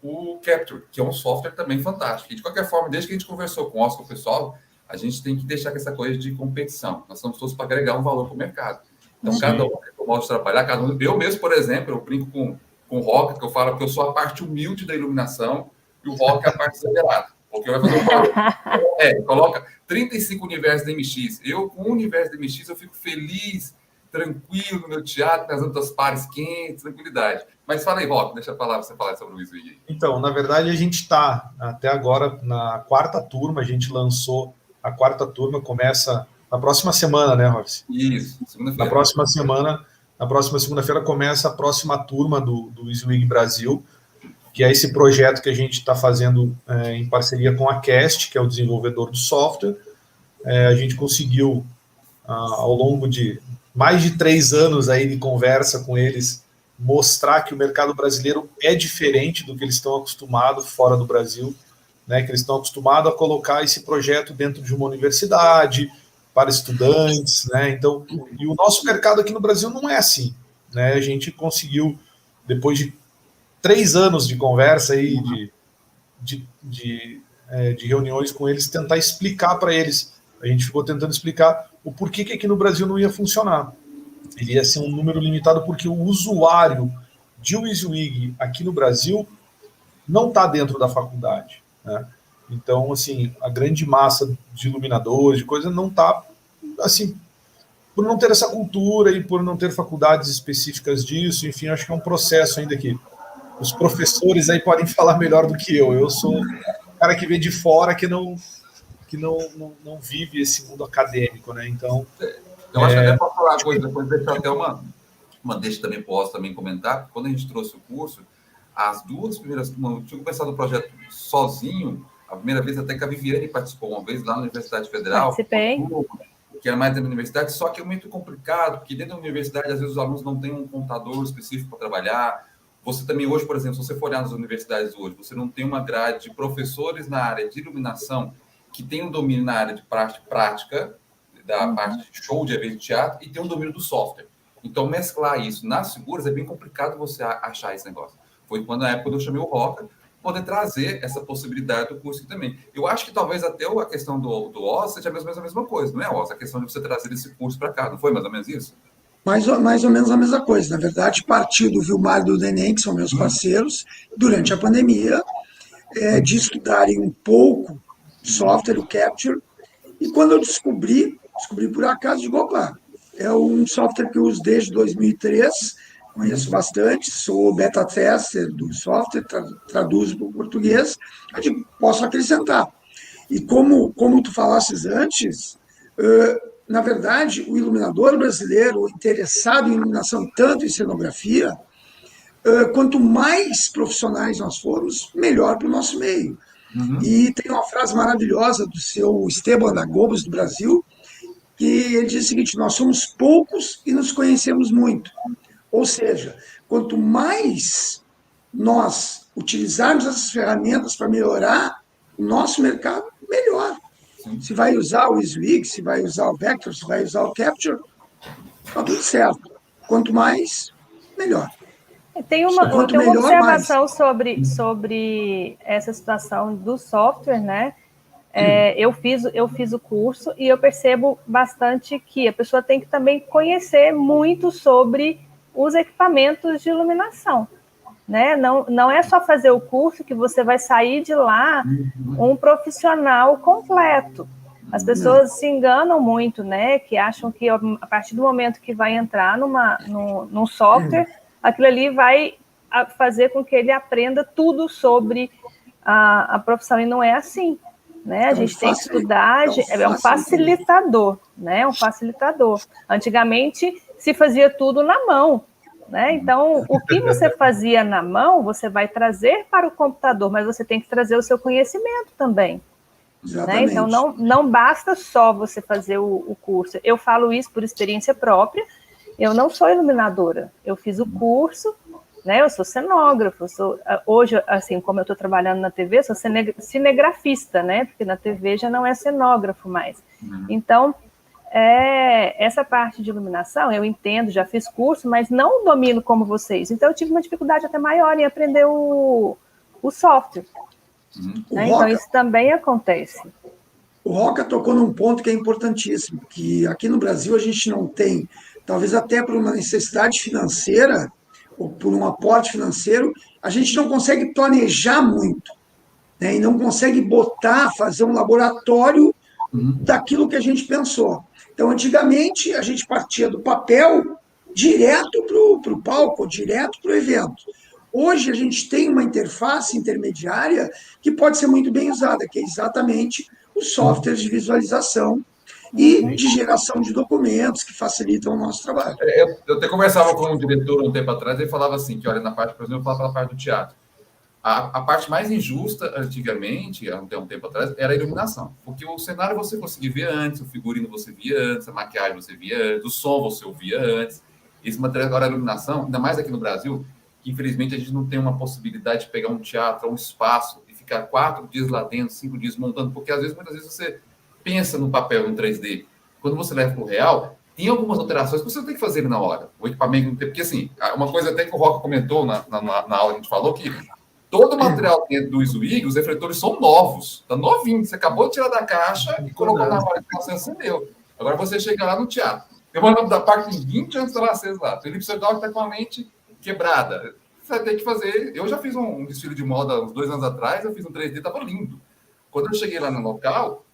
o Capture, que é um software também fantástico. E, de qualquer forma, desde que a gente conversou com o pessoal, a gente tem que deixar com essa coisa de competição. Nós estamos todos para agregar um valor para o mercado. Então, cada um tem um modo de trabalhar, cada um. Eu mesmo, por exemplo, eu brinco com o Rock, que eu falo que eu sou a parte humilde da iluminação e o Rock é a parte exagerada. Porque vai fazer um valor. Coloca 35 universos da MX. Eu, com o universo da MX, eu fico feliz, tranquilo no meu teatro, pensando das pares quentes, tranquilidade. Mas fala aí, Rock, deixa eu falar, você falar sobre o EasyWig. Então, na verdade, a gente está, até agora, na 4ª turma, a gente lançou a 4ª turma, começa na próxima semana, né, Robson? Isso, segunda-feira. Na próxima segunda-feira começa a próxima turma do EasyWig Brasil, que é esse projeto que a gente está fazendo em parceria com a Cast, que é o desenvolvedor do software. A gente conseguiu, ao longo de mais de 3 anos aí de conversa com eles, mostrar que o mercado brasileiro é diferente do que eles estão acostumados fora do Brasil, né, que eles estão acostumados a colocar esse projeto dentro de uma universidade, para estudantes, né, então, e o nosso mercado aqui no Brasil não é assim, né, a gente conseguiu, depois de 3 anos de conversa aí, de reuniões com eles, tentar explicar para eles, a gente ficou tentando explicar o porquê que aqui no Brasil não ia funcionar. Ele ia ser um número limitado porque o usuário de EasyWig aqui no Brasil não está dentro da faculdade, né? Então, assim, a grande massa de iluminadores, de coisa, não está, assim, por não ter essa cultura e por não ter faculdades específicas disso, enfim, acho que é um processo ainda que os professores aí podem falar melhor do que eu. Eu sou um cara que vem de fora, que não vive esse mundo acadêmico, né? Então... Eu acho que até posso falar uma coisa, depois deixar até uma deixa também, posso também comentar, quando a gente trouxe o curso, as 2 primeiras turmas, eu tinha começado o projeto sozinho, a primeira vez até que a Viviane participou uma vez lá na Universidade Federal. Participei. Que era mais dentro da universidade, só que é muito complicado, porque dentro da universidade, às vezes, os alunos não têm um computador específico para trabalhar. Você também hoje, por exemplo, se você for olhar nas universidades hoje, você não tem uma grade de professores na área de iluminação que tem um domínio na área de prática, da parte de show, de evento de teatro, e tem um domínio do software. Então, mesclar isso nas figuras é bem complicado você achar esse negócio. Foi quando, na época, eu chamei o Roca, poder trazer essa possibilidade do curso aqui também. Eu acho que talvez até a questão do Oz seja mais ou menos a mesma coisa, não é, Oz? A questão de você trazer esse curso para cá, não foi mais ou menos isso? Mais ou menos a mesma coisa. Na verdade, partiu do Vilmar e do Neném, que são meus parceiros, durante a pandemia, de estudarem um pouco software, o Capture, e quando eu descobri por acaso, digo, opa, é um software que eu uso desde 2003, conheço bastante, sou beta tester do software, traduzo para o português, eu digo, posso acrescentar. E como tu falasses antes, na verdade, o iluminador brasileiro, interessado em iluminação, tanto em cenografia, quanto mais profissionais nós formos, melhor para o nosso meio. E tem uma frase maravilhosa do seu Esteban da Gobos, do Brasil, que ele diz o seguinte: nós somos poucos e nos conhecemos muito. Ou seja, quanto mais nós utilizarmos essas ferramentas para melhorar o nosso mercado, melhor. Se vai usar o Swig, se vai usar o Vector, se vai usar o Capture, está tudo certo. Quanto mais, melhor. Tem uma observação sobre essa situação do software, né? Eu fiz o curso e eu percebo bastante que a pessoa tem que também conhecer muito sobre os equipamentos de iluminação, né? Não é só fazer o curso que você vai sair de lá um profissional completo. As pessoas se enganam muito, né? Que acham que a partir do momento que vai entrar num software, aquilo ali vai fazer com que ele aprenda tudo sobre a profissão, e não é assim, né? A gente tem que estudar, é um facilitador, né? Um facilitador. Antigamente se fazia tudo na mão, né? Então, o que você fazia na mão, você vai trazer para o computador, mas você tem que trazer o seu conhecimento também. Né? Então, não basta só você fazer o curso. Eu falo isso por experiência própria. Eu não sou iluminadora. Eu fiz o curso, né? Eu sou cenógrafo. Hoje, assim, como eu estou trabalhando na TV, sou cinegrafista, né? Porque na TV já não é cenógrafo mais. Então, essa parte de iluminação, eu entendo, já fiz curso, mas não domino como vocês. Então, eu tive uma dificuldade até maior em aprender o software. Né? Então, isso também acontece. O Roca tocou num ponto que é importantíssimo, que aqui no Brasil a gente não tem, talvez até por uma necessidade financeira, ou por um aporte financeiro, a gente não consegue planejar muito, né? E não consegue fazer um laboratório daquilo que a gente pensou. Então, antigamente, a gente partia do papel direto para o palco, direto para o evento. Hoje, a gente tem uma interface intermediária que pode ser muito bem usada, que é exatamente os softwares de visualização e de geração de documentos que facilitam o nosso trabalho. Eu até conversava com um diretor um tempo atrás, ele falava assim, que olha, na parte, por exemplo, eu falava pela parte do teatro. A parte mais injusta, antigamente, há um tempo atrás, era a iluminação. Porque o cenário você conseguia ver antes, o figurino você via antes, a maquiagem você via antes, o som você ouvia antes. Esse material, agora a iluminação, ainda mais aqui no Brasil, que infelizmente a gente não tem uma possibilidade de pegar um teatro, um espaço, e ficar 4 dias lá dentro, 5 dias montando, porque muitas vezes você pensa no papel, no 3D. Quando você leva para o real, tem algumas alterações que você tem que fazer na hora. O equipamento não tem... Porque, assim, uma coisa até que o Roca comentou na aula que a gente falou, que todo o material dentro do Swig, os refletores são novos. Tá novinho. Você acabou de tirar da caixa e colocou na hora que você acendeu. Agora você chega lá no teatro. Eu vou da parte de 20 anos para vocês lá. O Felipe Sordal está com a mente quebrada. Você vai ter que fazer... Eu já fiz um desfile de moda uns 2 anos atrás, eu fiz um 3D, estava lindo. Quando eu cheguei lá no local,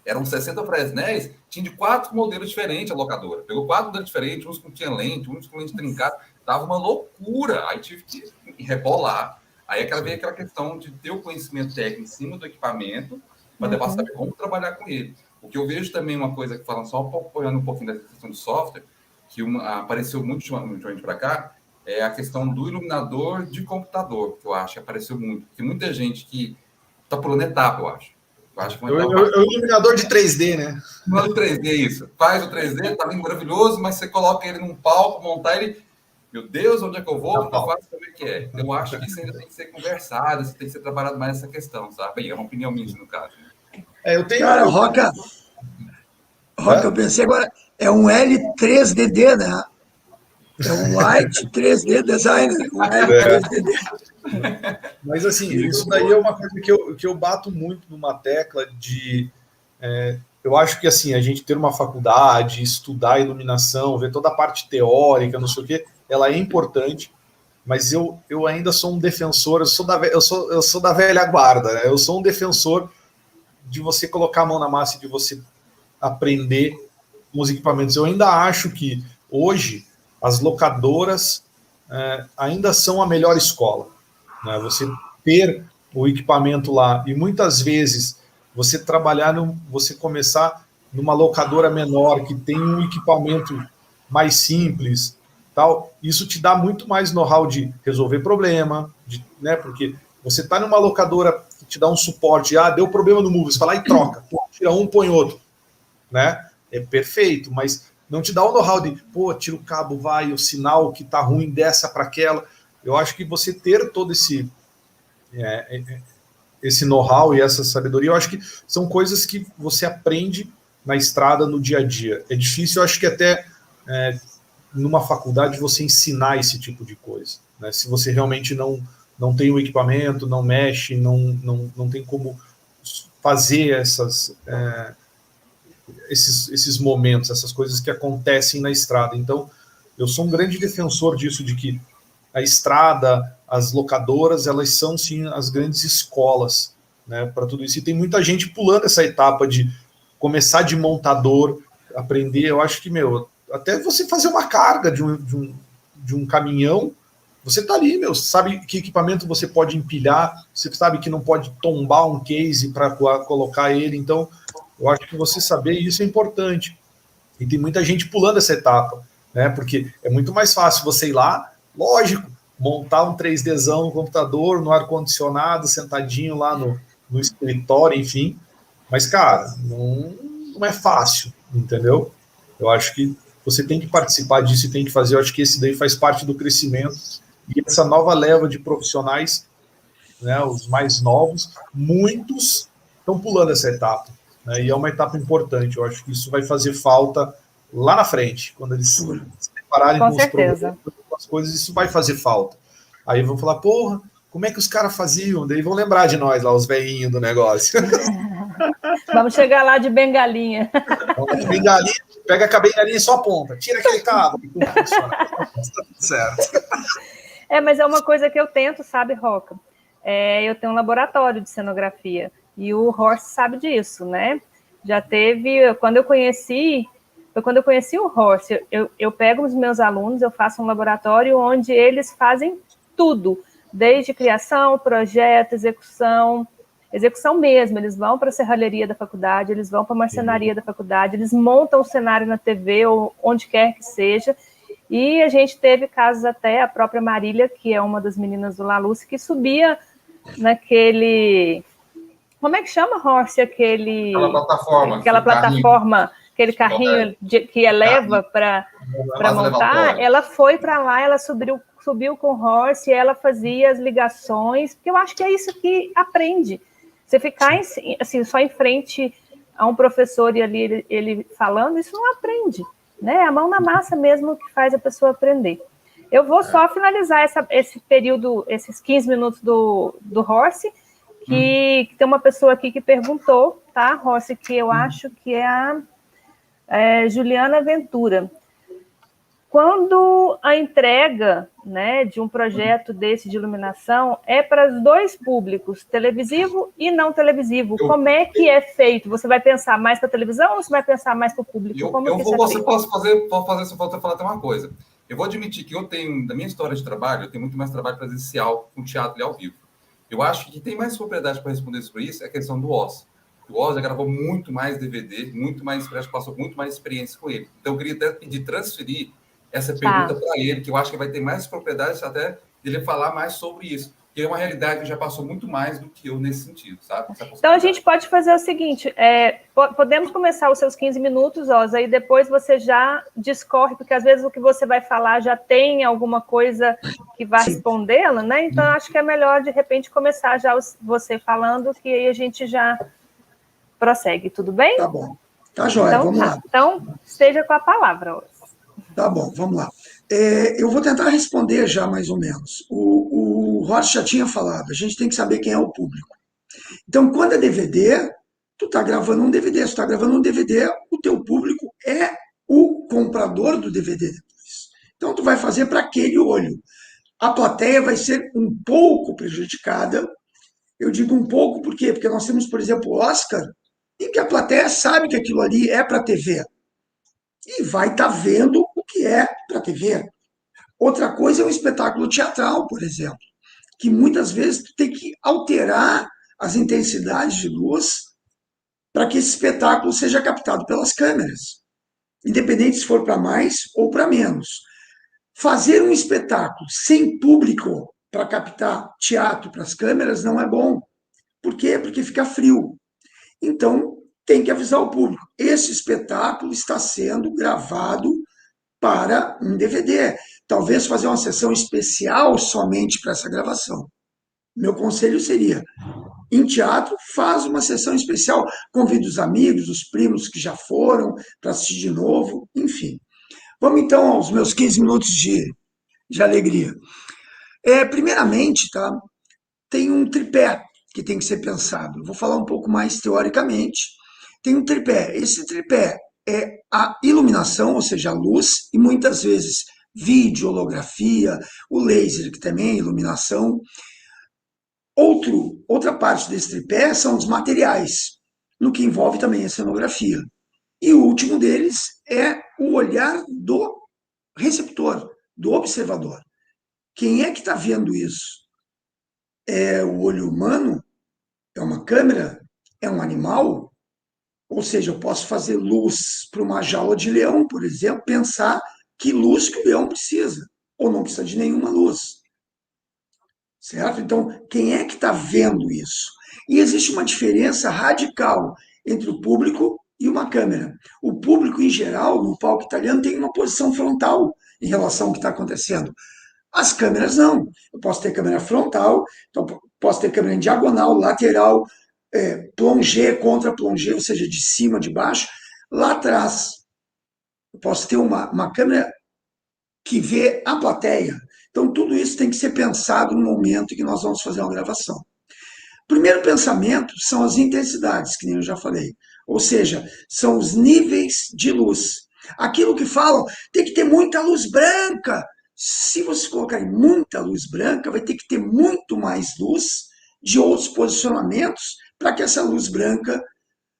eram 60 Fresnéis, tinha de 4 modelos diferentes a locadora. Pegou 4 modelos diferentes, uns com tinha lente, uns com lente trincada. Tava uma loucura. Aí tive que rebolar. Aí veio aquela questão de ter o conhecimento técnico em cima do equipamento, para depois saber como trabalhar com ele. O que eu vejo também, uma coisa que falam, só apoiando um pouquinho dessa questão do software, que apareceu muito ultimamente para cá, é a questão do iluminador de computador, que eu acho que apareceu muito. Tem muita gente que está pulando etapa, eu acho. É o iluminador de 3D, né? Iluminador de 3D, isso. Faz o 3D, tá lindo, maravilhoso, mas você coloca ele num palco, montar ele... Meu Deus, onde é que eu vou? Eu faço como é que é. Eu acho que isso ainda tem que ser conversado, isso tem que ser trabalhado mais essa questão, sabe? É uma opinião minha, no caso. Eu tenho... Cara, Roca, eu pensei agora, é um L3DD, né? É um Light 3D Designer, um L3DD. Mas, assim, isso daí é uma coisa que eu bato muito numa tecla de... eu acho que, assim, a gente ter uma faculdade, estudar iluminação, ver toda a parte teórica, não sei o quê, ela é importante, mas eu ainda sou um defensor, eu sou da velha guarda, né? Eu sou um defensor de você colocar a mão na massa e de você aprender com os equipamentos. Eu ainda acho que, hoje, as locadoras ainda são a melhor escola, né? Você ter o equipamento lá e muitas vezes você você começar numa locadora menor que tem um equipamento mais simples, tal, isso te dá muito mais know-how de resolver problema, né? Porque você está numa locadora que te dá um suporte, deu problema no Move, você vai lá e troca, tira um, põe outro, né? É perfeito, mas não te dá o know-how de, tira o cabo, vai, o sinal que tá ruim dessa para aquela. Eu acho que você ter todo esse know-how e essa sabedoria, eu acho que são coisas que você aprende na estrada, no dia a dia. É difícil, eu acho que até numa faculdade você ensinar esse tipo de coisa, né? Se você realmente não tem o equipamento, não mexe, não tem como fazer esses momentos, essas coisas que acontecem na estrada. Então, eu sou um grande defensor disso, de que a estrada, as locadoras, elas são, sim, as grandes escolas, né, para tudo isso. E tem muita gente pulando essa etapa de começar de montador, aprender. Eu acho que, até você fazer uma carga de um caminhão, você tá ali, sabe que equipamento você pode empilhar, você sabe que não pode tombar um case para colocar ele. Então, eu acho que você saber isso é importante. E tem muita gente pulando essa etapa, né? Porque é muito mais fácil você ir lá, lógico, montar um 3Dzão no computador, no ar-condicionado, sentadinho lá no escritório, enfim. Mas, cara, não é fácil, entendeu? Eu acho que você tem que participar disso e tem que fazer. Eu acho que esse daí faz parte do crescimento. E essa nova leva de profissionais, né, os mais novos, muitos estão pulando essa etapa, né, e é uma etapa importante. Eu acho que isso vai fazer falta lá na frente, quando eles se depararem com os problemas, com as coisas, isso vai fazer falta. Aí vão falar, como é que os caras faziam? Daí vão lembrar de nós lá, os velhinhos do negócio. Vamos chegar lá de bengalinha. De bengalinha, pega com a bengalinha e só aponta, tira aquele cabo, e tudo funciona. Tá tudo certo. Mas é uma coisa que eu tento, sabe, Roca? Eu tenho um laboratório de cenografia e o Horst sabe disso, né? Já teve, quando eu conheci o Horst, eu pego os meus alunos, eu faço um laboratório onde eles fazem tudo, desde criação, projeto, execução mesmo. Eles vão para a serralheria da faculdade, eles vão para a marcenaria da faculdade, eles montam o cenário na TV ou onde quer que seja. E a gente teve casos até, a própria Marília, que é uma das meninas do La Luce, que subia naquele... Como é que chama, Horst? Aquela plataforma, aquele carrinho que eleva para montar. Ela foi para lá, ela subiu com o Horst, e ela fazia as ligações, porque eu acho que é isso que aprende. Você ficar assim, só em frente a um professor e ali ele falando, isso não aprende. Né? A mão na massa mesmo que faz a pessoa aprender. Eu vou só finalizar esse período, esses 15 minutos do Horst, que tem uma pessoa aqui que perguntou, tá, Horst, que eu acho que é a Juliana Ventura. Quando a entrega, né, de um projeto desse de iluminação é para os dois públicos, televisivo e não televisivo, como é que é feito? Você vai pensar mais para a televisão ou você vai pensar mais para o público? Posso fazer essa falta falar até uma coisa. Eu vou admitir que eu tenho, da minha história de trabalho, eu tenho muito mais trabalho presencial com teatro e ao vivo. Eu acho que quem tem mais propriedade para responder sobre isso é a questão do Oz. O Oz já gravou muito mais DVD, muito mais, passou muito mais experiência com ele. Então, eu queria até pedir transferir essa pergunta para ele, que eu acho que vai ter mais propriedade até dele falar mais sobre isso. Que é uma realidade que já passou muito mais do que eu nesse sentido, sabe? Então, a gente pode fazer o seguinte, podemos começar os seus 15 minutos, Oz, aí depois você já discorre, porque às vezes o que você vai falar já tem alguma coisa que vai respondê-la, né? Então, acho que é melhor, de repente, começar já você falando, que aí a gente já prossegue, tudo bem? Tá bom. Tá joia, Então, vamos lá. Então, esteja com a palavra, Orsi. Tá bom, vamos lá. Eu vou tentar responder já mais ou menos. O Horst já tinha falado, a gente tem que saber quem é o público. Então, quando é DVD, tu tá gravando um DVD. Se tu tá gravando um DVD, o teu público é o comprador do DVD depois. Então, tu vai fazer para aquele olho. A plateia vai ser um pouco prejudicada. Eu digo um pouco por quê? Porque nós temos, por exemplo, o Oscar, em que a plateia sabe que aquilo ali é para TV e vai estar vendo o que é para TV. Outra coisa é um espetáculo teatral, por exemplo, que muitas vezes tu tem que alterar as intensidades de luz para que esse espetáculo seja captado pelas câmeras, independente se for para mais ou para menos. Fazer um espetáculo sem público para captar teatro para as câmeras não é bom. Por quê? Porque fica frio. Então, tem que avisar o público. Esse espetáculo está sendo gravado para um DVD. Talvez fazer uma sessão especial somente para essa gravação. Meu conselho seria, em teatro, faz uma sessão especial, convida os amigos, os primos que já foram para assistir de novo, enfim. Vamos então aos meus 15 minutos de alegria. Primeiramente, tá, tem um tripé que tem que ser pensado. Vou falar um pouco mais teoricamente. Tem um tripé. Esse tripé é a iluminação, ou seja, a luz, e muitas vezes vídeo, holografia, o laser, que também é iluminação. Outra parte desse tripé são os materiais, no que envolve também a cenografia. E o último deles é o olhar do receptor, do observador. Quem é que está vendo isso? É o olho humano? É uma câmera? É um animal? Ou seja, eu posso fazer luz para uma jaula de leão, por exemplo, pensar que luz que o leão precisa, ou não precisa de nenhuma luz. Certo? Então, quem é que está vendo isso? E existe uma diferença radical entre o público e uma câmera. O público, em geral, no palco italiano, tem uma posição frontal em relação ao que está acontecendo. As câmeras não. Eu posso ter câmera frontal, então posso ter câmera em diagonal, lateral, plongé, contra plongé, ou seja, de cima, de baixo. Lá atrás, eu posso ter uma câmera que vê a plateia. Então, tudo isso tem que ser pensado no momento em que nós vamos fazer uma gravação. O primeiro pensamento são as intensidades, que nem eu já falei. Ou seja, são os níveis de luz. Aquilo que falam, tem que ter muita luz branca. Se você colocar muita luz branca, vai ter que ter muito mais luz de outros posicionamentos para que essa luz branca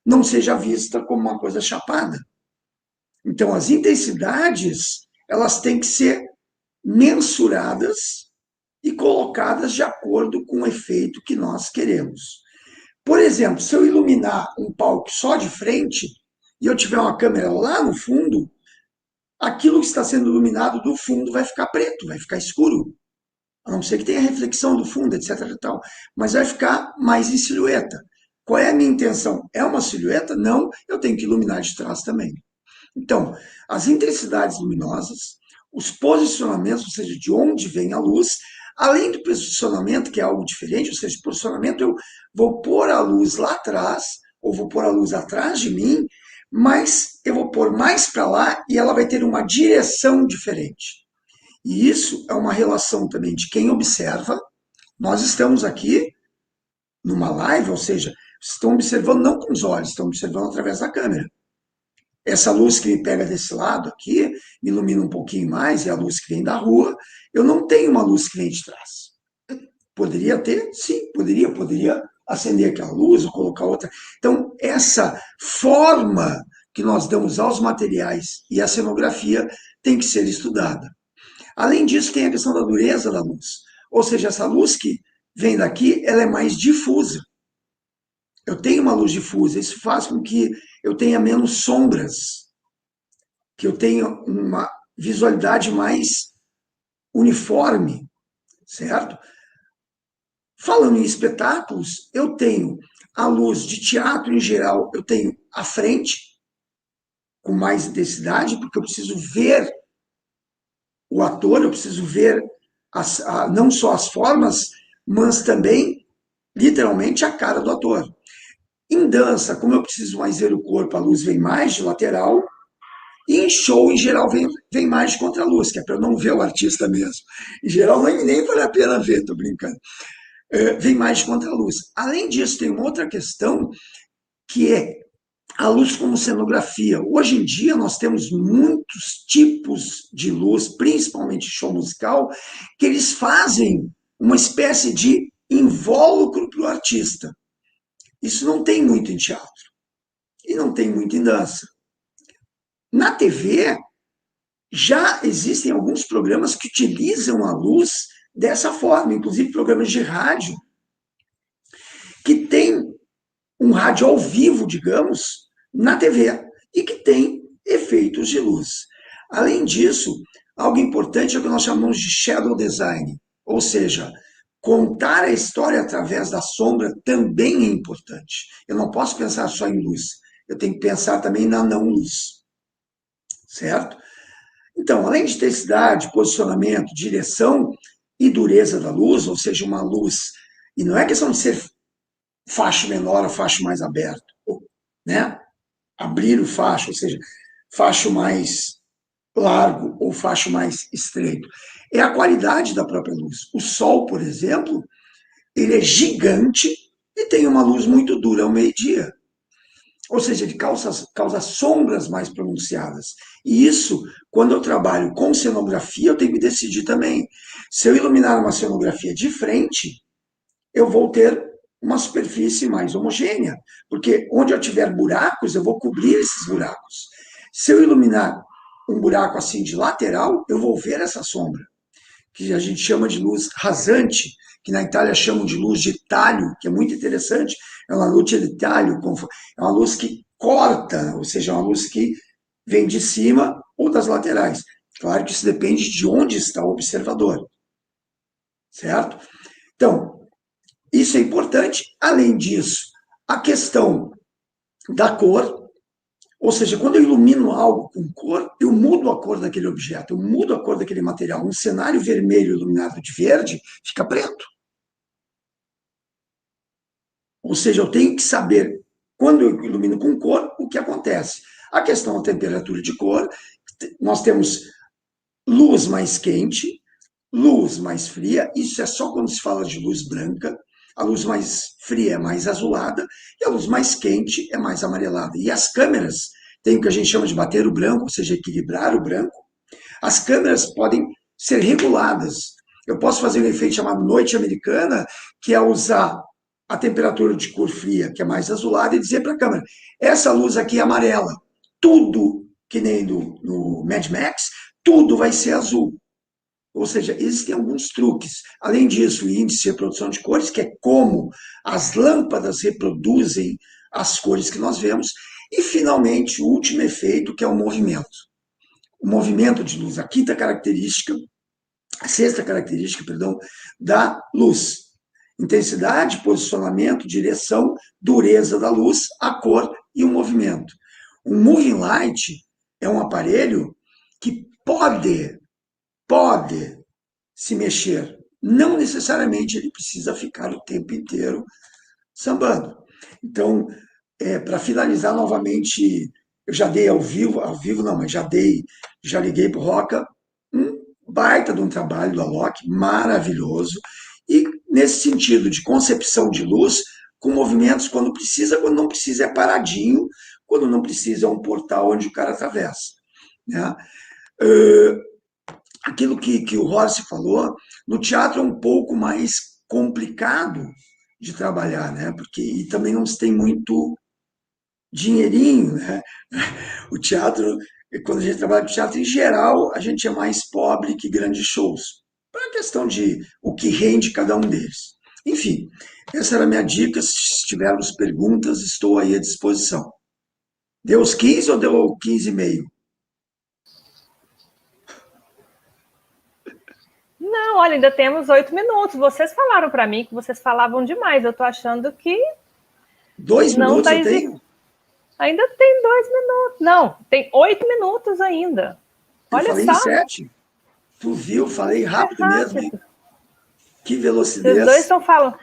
não seja vista como uma coisa chapada. Então, as intensidades, elas têm que ser mensuradas e colocadas de acordo com o efeito que nós queremos. Por exemplo, se eu iluminar um palco só de frente e eu tiver uma câmera lá no fundo, aquilo que está sendo iluminado do fundo vai ficar preto, vai ficar escuro. A não ser que tenha reflexão do fundo, etc. e tal, mas vai ficar mais em silhueta. Qual é a minha intenção? É uma silhueta? Não, eu tenho que iluminar de trás também. Então, as intensidades luminosas, os posicionamentos, ou seja, de onde vem a luz, além do posicionamento, que é algo diferente, ou seja, posicionamento eu vou pôr a luz lá atrás, ou vou pôr a luz atrás de mim, mas eu vou pôr mais para lá e ela vai ter uma direção diferente. E isso é uma relação também de quem observa. Nós estamos aqui numa live, ou seja, estão observando não com os olhos, estão observando através da câmera. Essa luz que me pega desse lado aqui, me ilumina um pouquinho mais, é a luz que vem da rua. Eu não tenho uma luz que vem de trás. Poderia ter? Sim, poderia acender aquela luz ou colocar outra. Então, essa forma que nós damos aos materiais e à cenografia tem que ser estudada. Além disso, tem a questão da dureza da luz. Ou seja, essa luz que vem daqui, ela é mais difusa. Eu tenho uma luz difusa, isso faz com que eu tenha menos sombras, que eu tenha uma visualidade mais uniforme, certo? Falando em espetáculos, eu tenho a luz de teatro em geral, eu tenho à frente, com mais intensidade, porque eu preciso ver o ator, eu preciso ver não só as formas, mas também, literalmente, a cara do ator. Em dança, como eu preciso mais ver o corpo, a luz vem mais de lateral. E em show, em geral, vem mais de contraluz, que é para eu não ver o artista mesmo. Em geral, nem vale a pena ver, estou brincando. Vem mais de contraluz. Além disso, tem uma outra questão, que é a luz como cenografia. Hoje em dia, nós temos muitos tipos de luz, principalmente show musical, que eles fazem uma espécie de invólucro para o artista. Isso não tem muito em teatro. E não tem muito em dança. Na TV, já existem alguns programas que utilizam a luz dessa forma, inclusive programas de rádio, que tem um rádio ao vivo, digamos, na TV, e que tem efeitos de luz. Além disso, algo importante é o que nós chamamos de shadow design, ou seja, contar a história através da sombra também é importante. Eu não posso pensar só em luz, eu tenho que pensar também na não-luz. Certo? Então, além de intensidade, posicionamento, direção e dureza da luz, ou seja, uma luz, e não é questão de ser facho menor ou facho mais aberto, né? Abrir o facho, ou seja, facho mais largo ou facho mais estreito. É a qualidade da própria luz. O sol, por exemplo, ele é gigante e tem uma luz muito dura ao meio-dia. Ou seja, ele causa sombras mais pronunciadas. E isso, quando eu trabalho com cenografia, eu tenho que decidir também. Se eu iluminar uma cenografia de frente, eu vou ter uma superfície mais homogênea, porque onde eu tiver buracos, eu vou cobrir esses buracos. Se eu iluminar um buraco assim de lateral, eu vou ver essa sombra, que a gente chama de luz rasante, que na Itália chamam de luz de talho, que é muito interessante. É uma luz de talho, é uma luz que corta, ou seja, é uma luz que vem de cima ou das laterais. Claro que isso depende de onde está o observador. Certo? Então, isso é importante. Além disso, a questão da cor, ou seja, quando eu ilumino algo com cor, eu mudo a cor daquele objeto, eu mudo a cor daquele material. Um cenário vermelho iluminado de verde fica preto. Ou seja, eu tenho que saber, quando eu ilumino com cor, o que acontece. A questão da temperatura de cor, nós temos luz mais quente, luz mais fria, isso é só quando se fala de luz branca, a luz mais fria é mais azulada, e a luz mais quente é mais amarelada. E as câmeras têm o que a gente chama de bater o branco, ou seja, equilibrar o branco. As câmeras podem ser reguladas. Eu posso fazer um efeito chamado noite americana, que é usar a temperatura de cor fria, que é mais azulada, e dizer para a câmera, essa luz aqui é amarela. Tudo, que nem no Mad Max, tudo vai ser azul. Ou seja, existem alguns truques. Além disso, o índice de reprodução de cores, que é como as lâmpadas reproduzem as cores que nós vemos. E, finalmente, o último efeito, que é o movimento. O movimento de luz, a sexta característica, da luz. Intensidade, posicionamento, direção, dureza da luz, a cor e o movimento. Um moving light é um aparelho que pode se mexer. Não necessariamente ele precisa ficar o tempo inteiro sambando. Então, para finalizar novamente, eu já dei ao vivo não, mas já liguei para o Roca, um baita de um trabalho do Alok, maravilhoso, e nesse sentido de concepção de luz, com movimentos quando precisa, quando não precisa é paradinho, quando não precisa é um portal onde o cara atravessa. Né? Aquilo que o Rossi falou, no teatro é um pouco mais complicado de trabalhar, né? Porque e também não se tem muito dinheirinho, né? O teatro, quando a gente trabalha com teatro, em geral, a gente é mais pobre que grandes shows. Para a questão de o que rende cada um deles. Enfim, essa era a minha dica. Se tivermos perguntas, estou aí à disposição. Deu os 15 ou deu 15,5? Não, olha, ainda temos 8 minutos. Vocês falaram para mim que vocês falavam demais. Eu estou achando que... 2 minutos eu tenho? Ainda tem 2 minutos. Não, tem 8 minutos ainda. Olha eu falei só. Em 7. Tu viu? Falei rápido mesmo. Hein? Que velocidade. Os dois estão falando.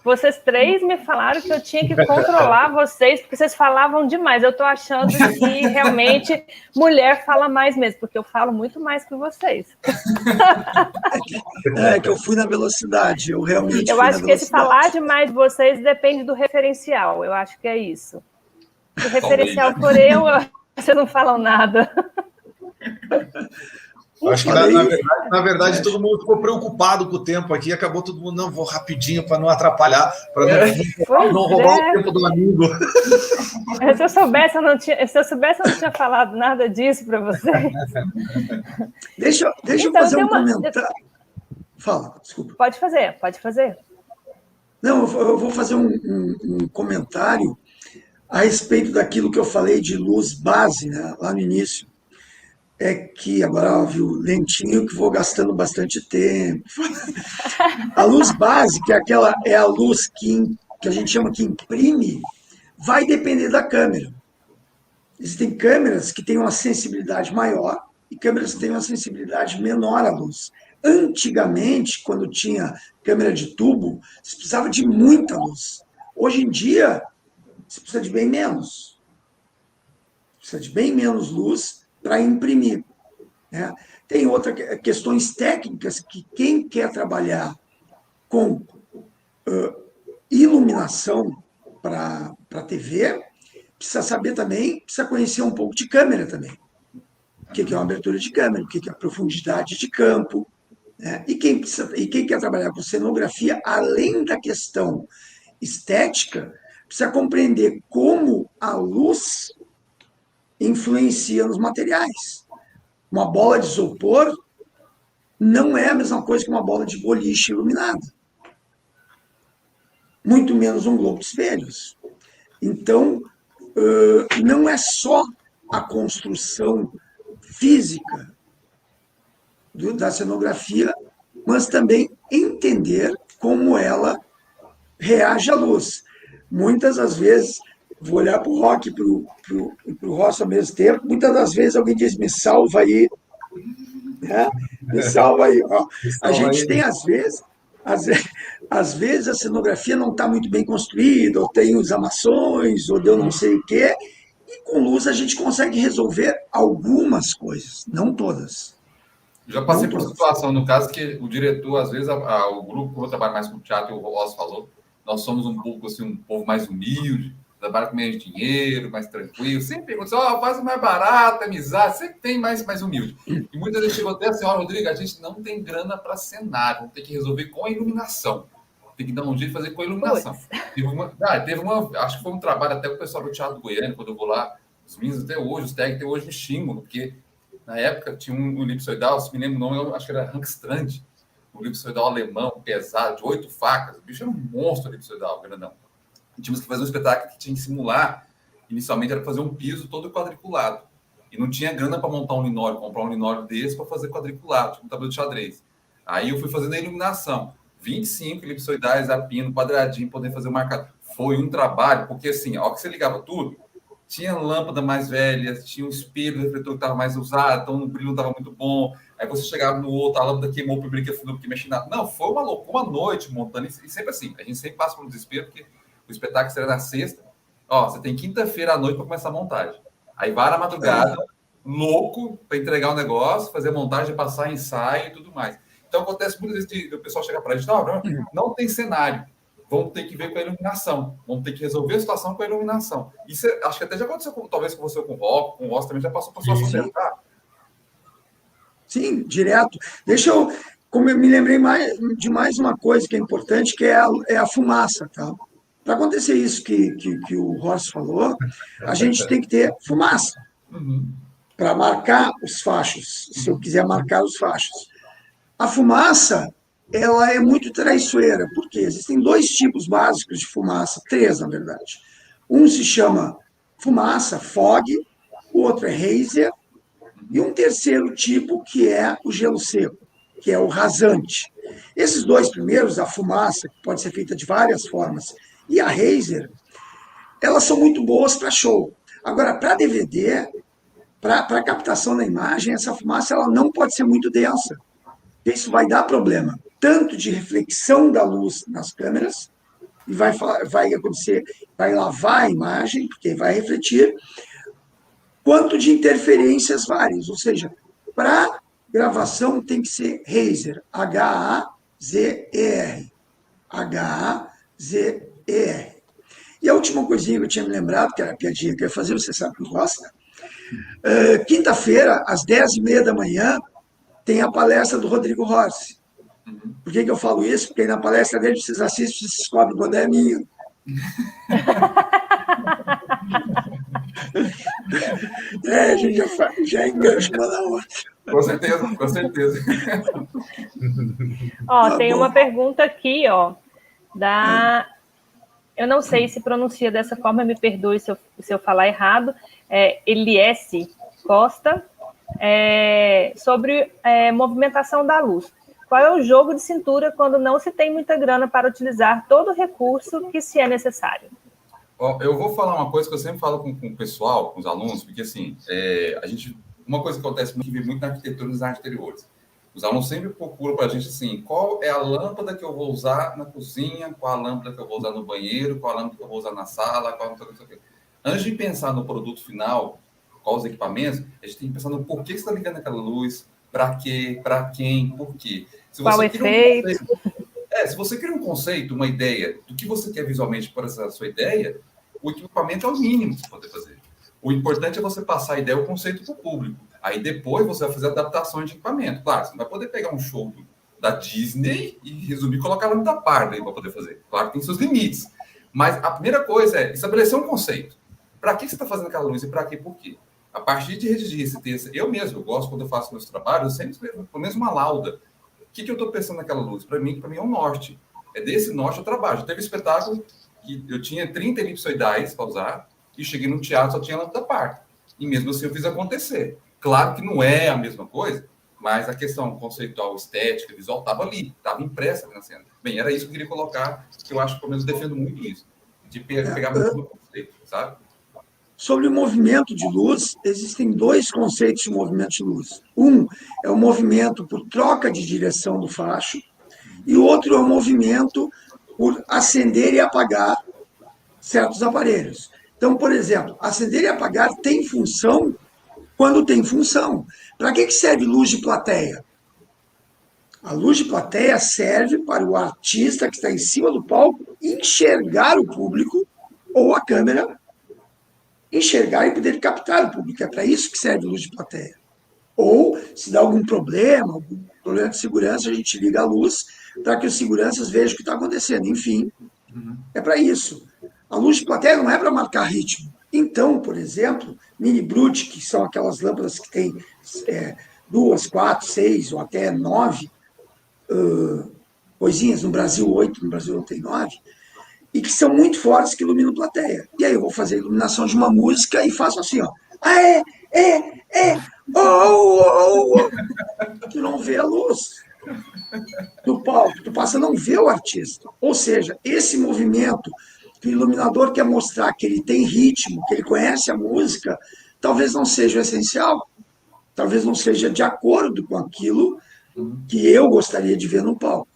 Vocês três me falaram que eu tinha que controlar vocês, porque vocês falavam demais. Eu estou achando que realmente mulher fala mais mesmo, porque eu falo muito mais que vocês. É que eu fui na velocidade, eu realmente Eu fui acho na que esse velocidade. falar demais de vocês depende do referencial. Eu acho que é isso. Se o referencial for eu, vocês não falam nada. Acho que, na verdade, todo mundo ficou preocupado com o tempo aqui, acabou todo mundo, não, vou rapidinho para não atrapalhar, para não roubar o tempo do amigo. Se eu soubesse, eu não tinha falado nada disso para vocês. Deixa eu Então, fazer um comentário. Fala, desculpa. Pode fazer. Não, eu vou fazer um comentário a respeito daquilo que eu falei de luz base, né, lá no início. É que, agora, viu, lentinho, que vou gastando bastante tempo. A luz base, que é a luz que a gente chama que imprime, vai depender da câmera. Existem câmeras que têm uma sensibilidade maior e câmeras que têm uma sensibilidade menor à luz. Antigamente, quando tinha câmera de tubo, você precisava de muita luz. Hoje em dia, você precisa de bem menos. Precisa de bem menos luz para imprimir. Né? Tem outras questões técnicas que quem quer trabalhar com iluminação para TV precisa saber também, precisa conhecer um pouco de câmera também. O que é uma abertura de câmera, o que é a profundidade de campo. Né? E quem quer trabalhar com cenografia, além da questão estética, precisa compreender como a luz influencia nos materiais. Uma bola de isopor não é a mesma coisa que uma bola de boliche iluminada. Muito menos um globo de espelhos. Então, não é só a construção física da cenografia, mas também entender como ela reage à luz. Muitas das vezes, vou olhar para o Rock e para o Ross ao mesmo tempo, muitas das vezes alguém diz, me salva aí, né? Me salva aí. Ó, a gente tem, às vezes a cenografia não está muito bem construída, ou tem os amassões, ou deu não sei o quê, e com luz a gente consegue resolver algumas coisas, não todas. Já passei por situação, no caso, que o diretor, às vezes, o grupo, como eu trabalho mais com o teatro, o Ross falou, nós somos um pouco assim, um povo mais humilde, trabalha com menos dinheiro, mais tranquilo, sempre pergunta assim, faz o mais barato, amizade, sempre tem mais humilde. E muitas vezes chegou até assim, Rodrigo, a gente não tem grana para cenário, vamos ter que resolver com a iluminação. Tem que dar um jeito de fazer com a iluminação. Teve uma, acho que foi um trabalho até com o pessoal do Teatro Goiânia, quando eu vou lá, os meninos até hoje, os técnicos até hoje me xingam, porque na época tinha um elipsoidal, se me lembro o nome, acho que era Rankstrand, um elipsoidal alemão, pesado, de 8 facas, o bicho era um monstro elipsoidal, grandão. E tínhamos que fazer um espetáculo que tinha que simular, inicialmente era fazer um piso todo quadriculado, e não tinha grana para montar um linóleo, comprar um linóleo desse para fazer quadriculado, tipo um tabuleiro de xadrez. Aí eu fui fazendo a iluminação, 25 elipsoidais a pino, quadradinho, poder fazer o marcado. Foi um trabalho, porque assim, a hora que você ligava tudo, tinha lâmpada mais velha, tinha um espelho, o refletor que estava mais usado, então o brilho não estava muito bom. Aí você chegava no outro, a lâmpada queimou, o brilho afundou, porque mexia nada. Não, foi uma loucura, uma noite montando, e sempre assim, a gente sempre passa por um desespero, porque o espetáculo será na sexta, você tem quinta-feira à noite para começar a montagem. Aí vai na madrugada, louco, para entregar o negócio, fazer a montagem, passar ensaio e tudo mais. Então acontece muitas vezes o pessoal chega para a gente, não tem cenário. Vamos ter que ver com a iluminação. Vamos ter que resolver a situação com a iluminação. Isso acho que até já aconteceu, talvez com você ou com o Ross também já passou por situação dessa, tá? Sim, direto. Como eu me lembrei de mais uma coisa que é importante, que é a fumaça, tá? Para acontecer isso que o Ross falou, a gente tem que ter fumaça para marcar os fachos, se eu quiser marcar os fachos. A fumaça, ela é muito traiçoeira, porque existem 2 tipos básicos de fumaça, 3, na verdade. Um se chama fumaça, fog, o outro é hazer, e um terceiro tipo que é o gelo seco, que é o rasante. Esses 2 primeiros, a fumaça, que pode ser feita de várias formas, e a hazer, elas são muito boas para show. Agora, para DVD, para captação da imagem, essa fumaça ela não pode ser muito densa. Isso vai dar problema, tanto de reflexão da luz nas câmeras, e vai acontecer, vai lavar a imagem, porque vai refletir, quanto de interferências várias. Ou seja, para gravação tem que ser Hazer, H-A-Z-E-R. H-A-Z-E-R. E a última coisinha que eu tinha me lembrado, que era a piadinha que eu ia fazer, você sabe que eu gosto. Quinta-feira, às 10h30 da manhã, tem a palestra do Rodrigo Rossi. Por que eu falo isso? Porque na palestra dele, vocês assistem e descobrem quando é minha. A gente já engancha uma na outra. Com certeza, com certeza. Tem uma pergunta aqui, eu não sei se pronuncia dessa forma, me perdoe se eu falar errado, Eliesse Costa, sobre movimentação da luz. Qual é o jogo de cintura quando não se tem muita grana para utilizar todo o recurso que se é necessário? Eu vou falar uma coisa que eu sempre falo com o pessoal, com os alunos, porque assim, uma coisa que acontece muito na arquitetura e nos interiores. Os alunos sempre procuram para a gente assim, qual é a lâmpada que eu vou usar na cozinha, qual a lâmpada que eu vou usar no banheiro, qual a lâmpada que eu vou usar na sala, qual a lâmpada que... Antes de pensar no produto final, quais os equipamentos, a gente tem que pensar no porquê que você está ligando aquela luz, para quê, para quem, por quê. Qual efeito? Se você cria um conceito, uma ideia do que você quer visualmente para essa sua ideia, o equipamento é o mínimo que você pode fazer. O importante é você passar a ideia, o conceito para o público. Aí depois você vai fazer adaptações de equipamento. Claro, você não vai poder pegar um show da Disney e resumir e colocar lá da Parda para poder fazer. Claro que tem seus limites. Mas a primeira coisa é estabelecer um conceito. Para que você está fazendo aquela luz e para quê, por quê? A partir de redigir esse texto, eu gosto, quando eu faço meus trabalhos, eu sempre escrevo pelo menos uma lauda. O que eu estou pensando naquela luz? Para mim é um norte. É desse norte eu trabalho. Teve um espetáculo que eu tinha 30 elipsoidais para usar e cheguei no teatro, só tinha lâmpada par. E mesmo assim eu fiz acontecer. Claro que não é a mesma coisa, mas a questão conceitual, estética, visual, estava ali, estava impressa na cena. Bem, era isso que eu queria colocar, que eu acho que pelo menos defendo muito isso, de pegar muito no conceito, sabe? Sobre o movimento de luz, existem dois conceitos de movimento de luz. Um é o movimento por troca de direção do facho, e o outro é o movimento por acender e apagar certos aparelhos. Então, por exemplo, acender e apagar tem função quando tem função. Para que serve luz de plateia? A luz de plateia serve para o artista que está em cima do palco enxergar o público, ou a câmera enxergar e poder captar o público. É para isso que serve a luz de plateia. Ou, se dá algum problema de segurança, a gente liga a luz para que os seguranças vejam o que está acontecendo. Enfim, é para isso. A luz de plateia não é para marcar ritmo. Então, por exemplo, mini brute, que são aquelas lâmpadas que têm 2, 4, 6 ou até 9 coisinhas, no Brasil 8, no Brasil não tem 9, e que são muito fortes, que iluminam plateia. E aí eu vou fazer a iluminação de uma música e faço assim, ó. Tu não vê a luz do palco, tu passa a não ver o artista. Ou seja, esse movimento que o iluminador quer mostrar que ele tem ritmo, que ele conhece a música, talvez não seja o essencial, talvez não seja de acordo com aquilo que eu gostaria de ver no palco.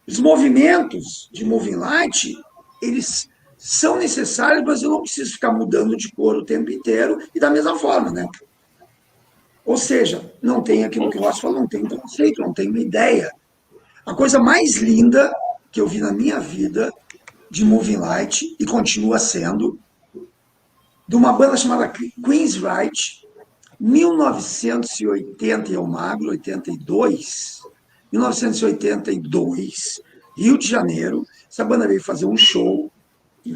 Os movimentos de moving light, eles são necessários, mas eu não preciso ficar mudando de cor o tempo inteiro e da mesma forma, né? Ou seja, não tem aquilo que o Ross falou, não tem um conceito, não tem uma ideia. A coisa mais linda que eu vi na minha vida de moving light, e continua sendo, de uma banda chamada Queensryche, 1980, eu magro, 82, 1982, Rio de Janeiro. Essa banda veio fazer um show no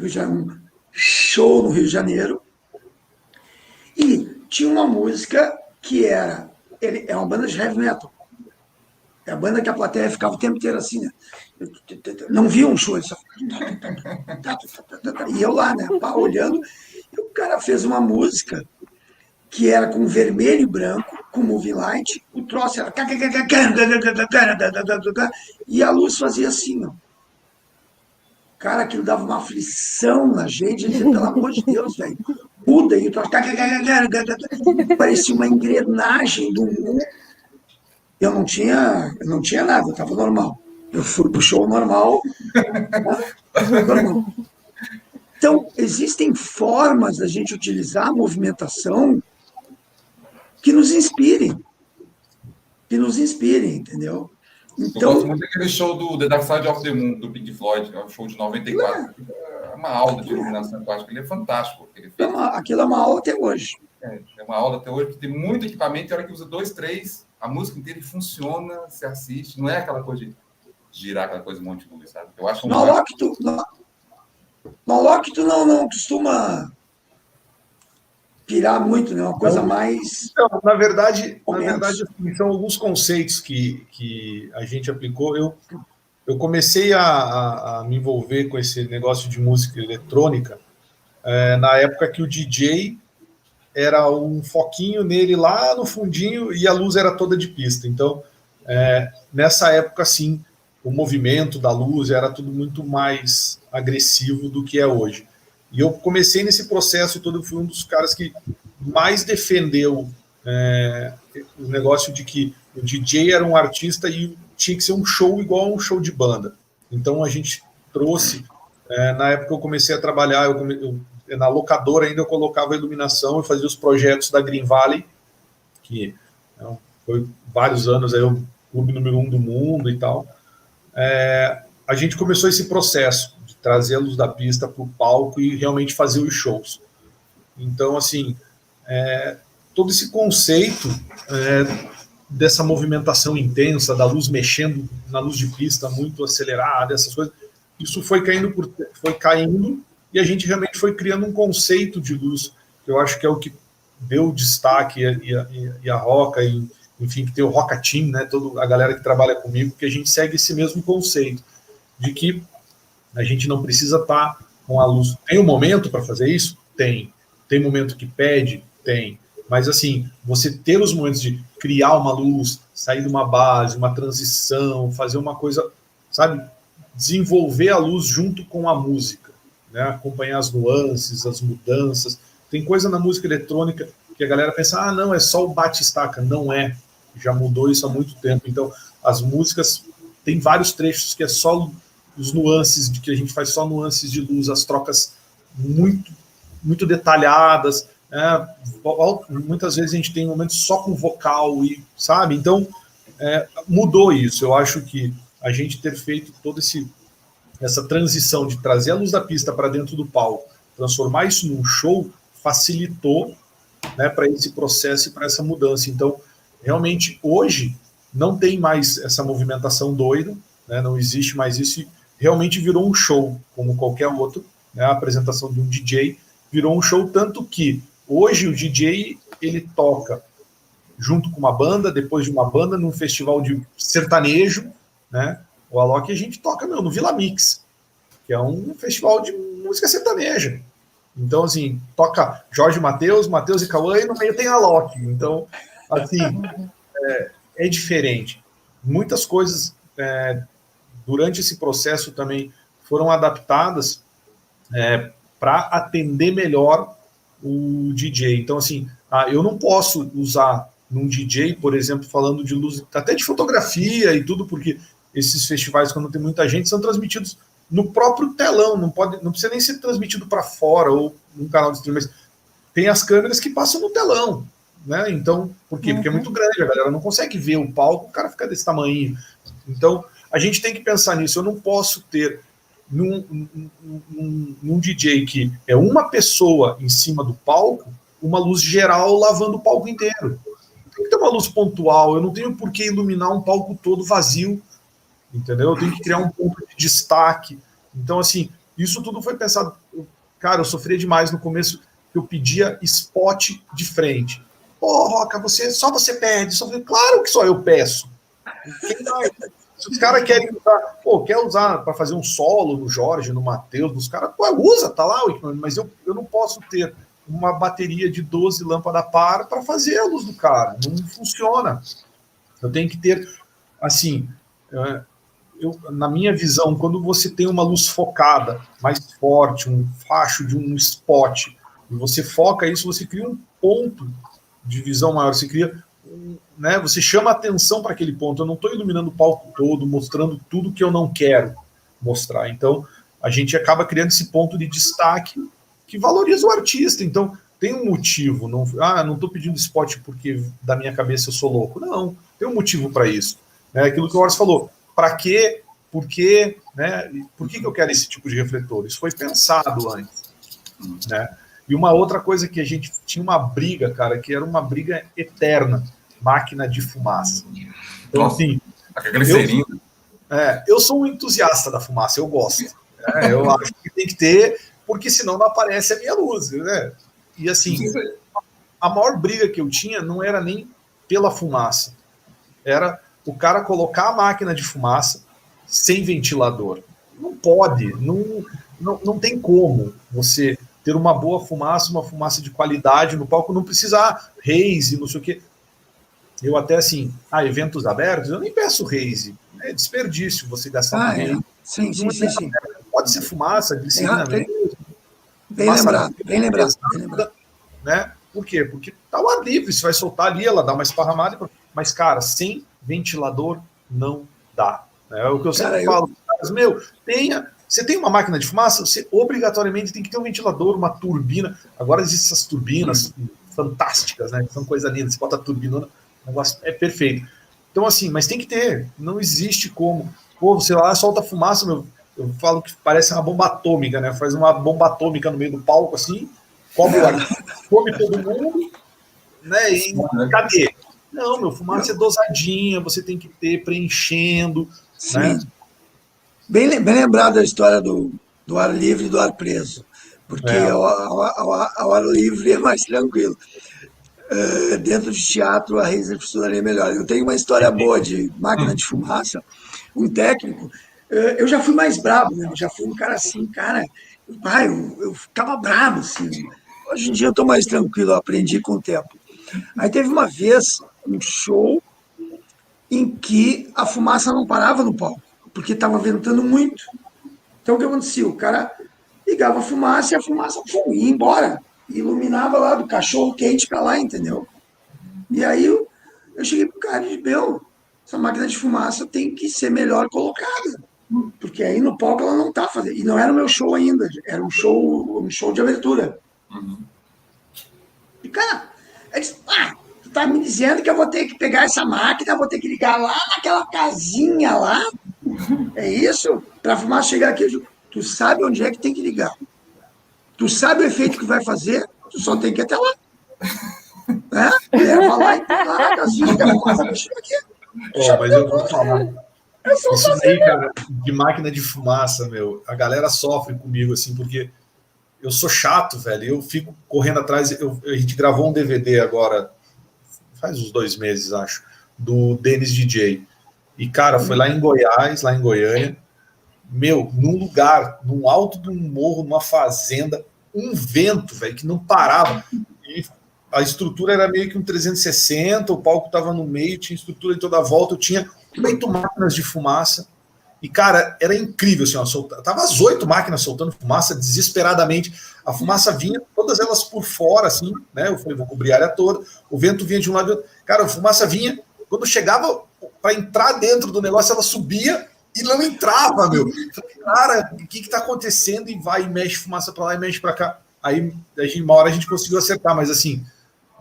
Rio de Janeiro, e tinha uma música que é uma banda de heavy metal. É a banda que a plateia ficava o tempo inteiro assim, né? Não via um show, só... E eu lá, né, olhando, e o cara fez uma música que era com vermelho e branco, com moving light, o troço era... E a luz fazia assim, ó. Cara, aquilo dava uma aflição na gente, dizia, pelo amor de Deus, velho, muda, e o troço... Parecia uma engrenagem do mundo. Eu não tinha nada, eu estava normal. Eu fui pro show normal, Então, existem formas da gente utilizar a movimentação que nos inspirem, entendeu? Então, eu gosto muito daquele show do The Dark Side of the Moon, do Pink Floyd, que é um show de 94. É uma aula de iluminação aquática, ele é fantástico. Aquilo é uma aula até hoje. É uma aula até hoje, que tem muito equipamento, e a hora que usa 2, 3, a música inteira funciona, você assiste, não é aquela coisa de girar, aquela coisa de um monte de luz, sabe? Eu acho No Alok, tu não costuma pirar muito, né? Uma coisa mais... Então, na verdade são alguns conceitos que a gente aplicou. Eu comecei a me envolver com esse negócio de música eletrônica na época que o DJ era um foquinho nele lá no fundinho e a luz era toda de pista. Então, nessa época, sim, o movimento da luz era tudo muito mais agressivo do que é hoje. E eu comecei nesse processo todo, fui um dos caras que mais defendeu o negócio de que o DJ era um artista e tinha que ser um show igual a um show de banda. Então a gente trouxe, na época eu comecei a trabalhar, na locadora ainda eu colocava a iluminação e fazia os projetos da Green Valley, que foi vários anos aí o clube número 1 do mundo e tal. A gente começou esse processo de trazer a luz da pista para o palco e realmente fazer os shows. Então, assim, todo esse conceito dessa movimentação intensa, da luz mexendo na luz de pista muito acelerada, essas coisas, isso foi caindo e a gente realmente foi criando um conceito de luz, que eu acho que é o que deu destaque, e a Roca, enfim, que tem o Roca Team, né, toda a galera que trabalha comigo, que a gente segue esse mesmo conceito, de que a gente não precisa estar com a luz. Tem um momento para fazer isso? Tem. Tem momento que pede? Tem. Mas, assim, você ter os momentos de criar uma luz, sair de uma base, uma transição, fazer uma coisa, sabe? Desenvolver a luz junto com a música, né? Acompanhar as nuances, as mudanças. Tem coisa na música eletrônica que a galera pensa, não, é só o bate-estaca. Não é. Já mudou isso há muito tempo. Então, as músicas, tem vários trechos que é só os nuances, de que a gente faz só nuances de luz, as trocas muito, muito detalhadas. Muitas vezes a gente tem momentos só com vocal, e sabe? Então, mudou isso. Eu acho que a gente ter feito toda essa transição de trazer a luz da pista para dentro do palco, transformar isso num show, facilitou, né, para esse processo e para essa mudança. Então, realmente, hoje, não tem mais essa movimentação doida, né, não existe mais isso, e realmente virou um show, como qualquer outro, né, a apresentação de um DJ virou um show, tanto que hoje o DJ, ele toca junto com uma banda, depois de uma banda, num festival de sertanejo, né, o Alok a gente toca no Vila Mix, que é um festival de música sertaneja. Então, assim, toca Jorge Mateus e Cauã, e no meio tem Alok. Então, assim, é diferente. Muitas coisas durante esse processo também foram adaptadas para atender melhor o DJ. Então, assim, eu não posso usar num DJ, por exemplo, falando de luz, até de fotografia e tudo, porque esses festivais, quando tem muita gente, são transmitidos no próprio telão, não precisa nem ser transmitido para fora ou num canal de streaming, mas tem as câmeras que passam no telão, né? Então, por quê? Porque é muito grande, a galera não consegue ver o palco, o cara fica desse tamanho. Então, a gente tem que pensar nisso. Eu não posso ter num DJ que é uma pessoa em cima do palco, uma luz geral lavando o palco inteiro. Tem que ter uma luz pontual, eu não tenho por que iluminar um palco todo vazio, entendeu? Eu tenho que criar um ponto de destaque. Então, assim, isso tudo foi pensado. Cara, eu sofria demais no começo, que eu pedia spot de frente. Pô, Roca, só você pede. Claro que só eu peço. Quem vai? Se os caras querem usar, quer usar para fazer um solo no Jorge, no Matheus, nos caras, usa, tá lá o equipamento, mas eu não posso ter uma bateria de 12 lâmpadas par para fazer a luz do cara. Não funciona. Eu tenho que ter, assim, na minha visão, quando você tem uma luz focada, mais forte, um facho de um spot, e você foca isso, você cria um ponto de visão maior, você cria, né, você chama atenção para aquele ponto. Eu não estou iluminando o palco todo, mostrando tudo que eu não quero mostrar. Então, a gente acaba criando esse ponto de destaque que valoriza o artista. Então, tem um motivo. Não estou pedindo spot porque da minha cabeça eu sou louco. Não, tem um motivo para isso. Né? Aquilo que o Horst falou. Para quê? Por quê? Né? Por que eu quero esse tipo de refletor? Isso foi pensado antes. Né? E uma outra coisa que a gente tinha uma briga, cara, que era uma briga eterna. Máquina de fumaça. Então, assim, eu sou um entusiasta da fumaça, eu gosto. Eu acho que tem que ter, porque senão não aparece a minha luz. Né? E assim, a maior briga que eu tinha não era nem pela fumaça. Era o cara colocar a máquina de fumaça sem ventilador. Não pode, não tem como você ter uma boa fumaça, uma fumaça de qualidade no palco, não precisa haze, não sei o quê. Eu até assim, eventos abertos, eu nem peço haze. É desperdício você gastar haze. Sim. Pode ser fumaça, glicerina mesmo. Bem lembrado. Né? Por quê? Porque tá o ar livre, você vai soltar ali, ela dá uma esparramada. Mas, cara, sem ventilador não dá. É o que eu sempre falo. Você tem uma máquina de fumaça, você obrigatoriamente tem que ter um ventilador, uma turbina. Agora existem essas turbinas fantásticas, né? São coisa linda. Você bota a turbina, o negócio é perfeito. Então, assim, mas tem que ter. Não existe como. Pô, você lá solta fumaça, meu. Eu falo que parece uma bomba atômica, né? Faz uma bomba atômica no meio do palco, assim, come todo mundo, né? E cadê? Não, meu, fumaça é dosadinha, você tem que ter preenchendo. Sim. Né? Bem lembrado a história do ar livre e do ar preso, porque ao ar livre é mais tranquilo. Dentro de teatro, a raiz funcionaria melhor. Eu tenho uma história boa de máquina de fumaça. Um técnico, eu já fui mais brabo, né? Eu já fui um cara assim, eu ficava bravo, assim. Hoje em dia eu estou mais tranquilo, eu aprendi com o tempo. Aí teve uma vez um show em que a fumaça não parava no palco, porque estava ventando muito. Então o que acontecia? O cara ligava a fumaça e a fumaça ia embora. Iluminava lá do cachorro quente para lá, entendeu? E aí eu cheguei pro cara e disse, essa máquina de fumaça tem que ser melhor colocada. Porque aí no palco ela não tá fazendo. E não era o meu show ainda, era um show de abertura. E, cara, eu disse, tu tá me dizendo que eu vou ter que pegar essa máquina, vou ter que ligar lá naquela casinha lá? É isso? Pra fumaça chegar aqui, eu digo, tu sabe onde é que tem que ligar. Tu sabe o efeito que vai fazer, tu só tem que ir até lá. Né? Leva lá e lá na casinha que a fumaça vai chegar aqui. Mas eu vou falar. Isso daí, cara, de máquina de fumaça, meu, a galera sofre comigo, assim, porque eu sou chato, velho. Eu fico correndo atrás. A gente gravou um DVD agora, faz uns 2 meses, acho, do Dennis DJ. E, cara, foi lá em Goiás, lá em Goiânia. Meu, num lugar, no alto de um morro, numa fazenda, um vento, velho, que não parava. E a estrutura era meio que um 360, o palco tava no meio, tinha estrutura em toda a volta, eu tinha 8 máquinas de fumaça. E, cara, era incrível, assim, ó, tava as 8 máquinas soltando fumaça desesperadamente. A fumaça vinha, todas elas por fora, assim, né? Eu falei, vou cobrir a área toda. O vento vinha de um lado e do outro. Cara, a fumaça vinha, quando chegava para entrar dentro do negócio, ela subia e não entrava, meu. Cara, o que tá acontecendo? E vai e mexe fumaça para lá e mexe para cá. Aí, uma hora a gente conseguiu acertar, mas assim,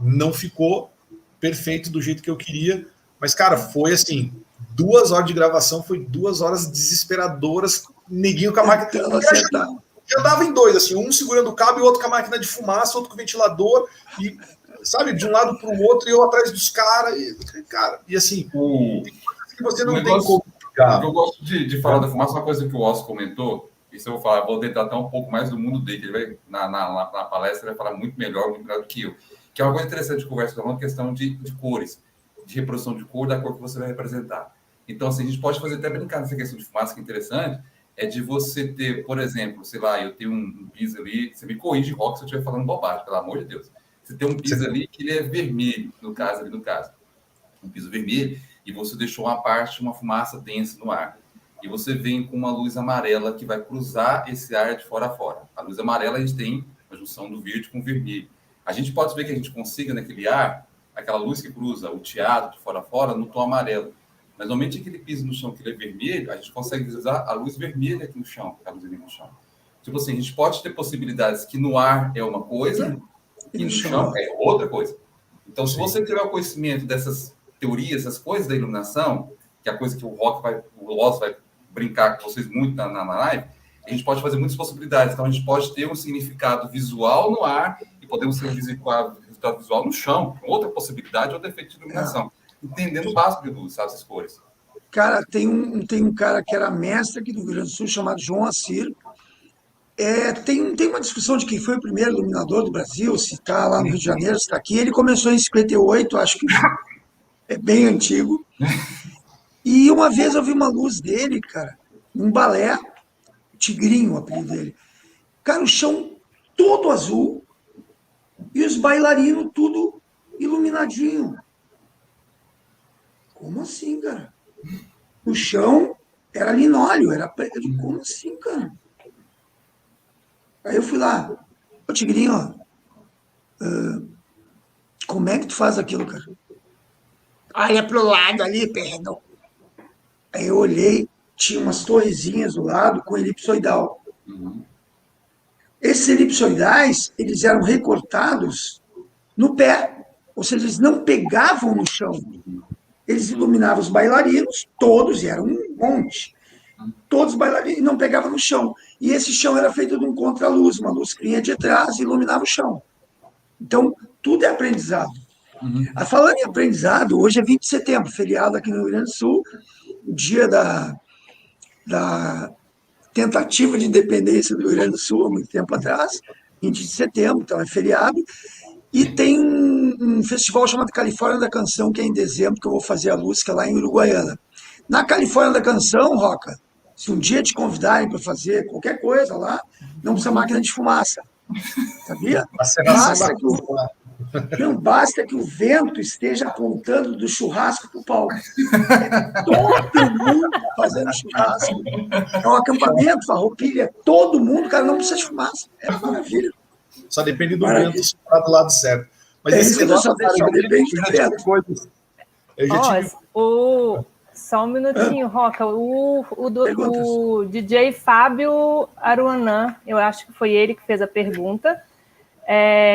não ficou perfeito do jeito que eu queria. Mas, cara, foi assim, 2 horas de gravação, foi 2 horas desesperadoras, neguinho com a máquina. Eu andava em 2, assim, um segurando o cabo e o outro com a máquina de fumaça, outro com o ventilador, e, sabe, de um lado para o outro, e eu atrás dos caras, e assim, tem coisas que você não tem como explicar. Eu gosto de falar da fumaça, uma coisa que o Oscar comentou, isso eu vou falar, vou tentar até um pouco mais do mundo dele, ele vai, na palestra, ele vai falar muito melhor do que eu, que é uma coisa interessante de conversa, é uma questão de cores, de reprodução de cor, da cor que você vai representar. Então, assim, a gente pode fazer até brincar nessa questão de fumaça, que é interessante, é de você ter, por exemplo, sei lá, eu tenho um piso ali, você me corrige, Rock, se eu estiver falando bobagem, pelo amor de Deus. Você tem um piso ali que ele é vermelho, no caso, um piso vermelho, e você deixou uma parte, uma fumaça densa no ar. E você vem com uma luz amarela que vai cruzar esse ar de fora a fora. A luz amarela, a gente tem a junção do verde com o vermelho. A gente pode ver que a gente consiga, naquele ar, aquela luz que cruza o teatro de fora a fora, no tom amarelo. Mas normalmente aquele piso no chão que ele é vermelho, a gente consegue visualizar a luz vermelha aqui no chão, a luz vermelha no chão. Tipo assim, a gente pode ter possibilidades que no ar é uma coisa e no chão é outra coisa. Então, se você tiver o conhecimento dessas teorias, essas coisas da iluminação, que é a coisa que o Loss vai brincar com vocês muito na live, a gente pode fazer muitas possibilidades. Então, a gente pode ter um significado visual no ar e podemos ter um resultado visual no chão, outra possibilidade, outro efeito de iluminação. Entendendo o básico de luz, sabe, essas cores. Cara, tem um cara que era mestre aqui do Rio Grande do Sul, chamado João Assir. Tem uma discussão de quem foi o primeiro iluminador do Brasil, se está lá no Rio de Janeiro, se está aqui. Ele começou em 58, acho que é bem antigo. E uma vez eu vi uma luz dele, cara, um balé, Tigrinho, o apelido dele. Cara, o chão todo azul e os bailarinos tudo iluminadinho. Como assim, cara? O chão era linóleo, era preto. Como assim, cara? Aí eu fui lá, ô Tigrinho, como é que tu faz aquilo, cara? Olha pro lado ali, perno. Aí eu olhei, tinha umas torrezinhas do lado com elipsoidal. Esses elipsoidais, eles eram recortados no pé, ou seja, eles não pegavam no chão. Eles iluminavam os bailarinos, todos, e era um monte. Todos os bailarinos não pegavam no chão. E esse chão era feito de um contraluz, uma luz que vinha de trás e iluminava o chão. Então, tudo é aprendizado. Falando em aprendizado, hoje é 20 de setembro, feriado aqui no Rio Grande do Sul, dia da tentativa de independência do Rio Grande do Sul, há muito tempo atrás, 20 de setembro, então é feriado. E tem um festival chamado Califórnia da Canção, que é em dezembro, que eu vou fazer a luz, que é lá em Uruguaiana. Na Califórnia da Canção, Roca, se um dia te convidarem para fazer qualquer coisa lá, não precisa máquina de fumaça. Sabia? Basta que o vento esteja apontando do churrasco para o palco. É todo mundo fazendo churrasco. É um acampamento, farroupilha, todo mundo, cara, não precisa de fumaça. É maravilha. Só depende do vento soprar do lado certo. Mas esse negócio, só depende do vento. Só um minutinho, Roca. O DJ Fábio Aruanã, eu acho que foi ele que fez a pergunta.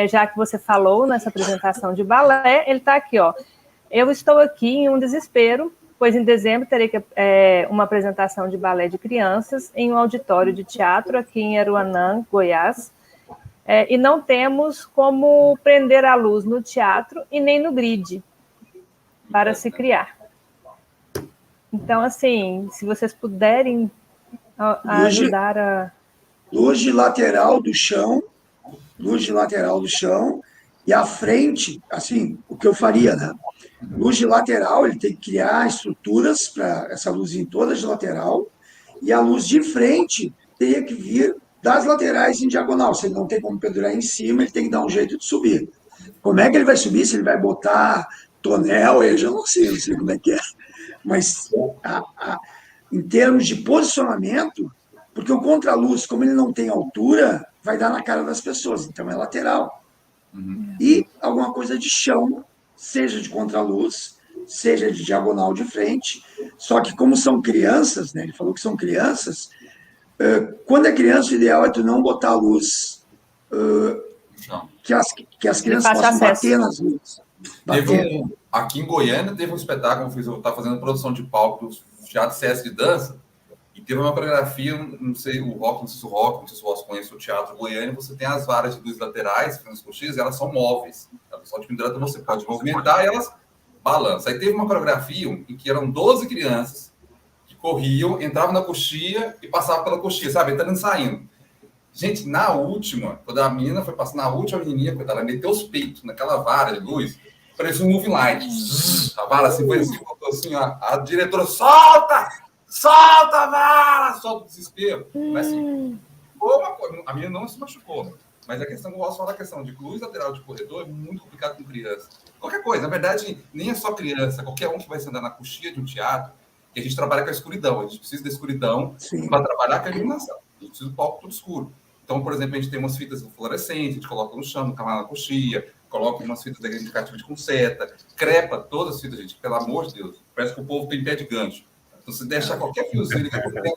Já que você falou nessa apresentação de balé, ele está aqui, ó. Eu estou aqui em um desespero, pois em dezembro terei uma apresentação de balé de crianças em um auditório de teatro aqui em Aruanã, Goiás, e não temos como prender a luz no teatro e nem no grid para se criar. Então, assim, se vocês puderem ajudar a... Luz de lateral do chão, e à frente, assim, o que eu faria, né? Luz de lateral, ele tem que criar estruturas para essa luzinha toda de lateral, e a luz de frente teria que vir das laterais em diagonal. Se ele não tem como pendurar em cima, ele tem que dar um jeito de subir. Como é que ele vai subir? Se ele vai botar tonel, eu já não sei como é que é. Mas, em termos de posicionamento, porque o contraluz, como ele não tem altura, vai dar na cara das pessoas, então é lateral. E alguma coisa de chão, seja de contraluz, seja de diagonal de frente, só que como são crianças, né, ele falou que são crianças, quando é criança, o ideal é tu não botar a luz, que as crianças possam bater nas luzes. Aqui em Goiânia teve um espetáculo, eu estava fazendo produção de palco do Teatro CS de Dança, e teve uma coreografia, não sei se o Ross conhece o Teatro Goiânia, você tem as varas de luz laterais, as coxinhas, elas são móveis. Elas são de pendurada, você pode movimentar e elas balançam. Aí teve uma coreografia em que eram 12 crianças que corriam, entravam na coxinha e passavam pela coxinha, sabe? Entrando e saindo. Gente, na última, quando a menina foi passar, na última menininha, quando ela meteu os peitos naquela vara de luz, parecia um moving light. A vara assim, foi assim, assim, a diretora, solta a vara! Solta o desespero. Mas assim, a menina não se machucou. Mas a questão, eu posso falar da questão de luz lateral de corredor é muito complicado com criança. Qualquer coisa, na verdade, nem é só criança, qualquer um que vai se andar na coxinha de um teatro, que a gente trabalha com a escuridão. A gente precisa da escuridão para trabalhar com a iluminação. A gente precisa do palco tudo escuro. Então, por exemplo, a gente tem umas fitas fluorescentes, a gente coloca no chão, na coxinha, coloca umas fitas indicativas com seta, crepa todas as fitas, gente, pelo amor de Deus. parece que o povo tem pé de gancho. Então, se deixar qualquer fiozinho,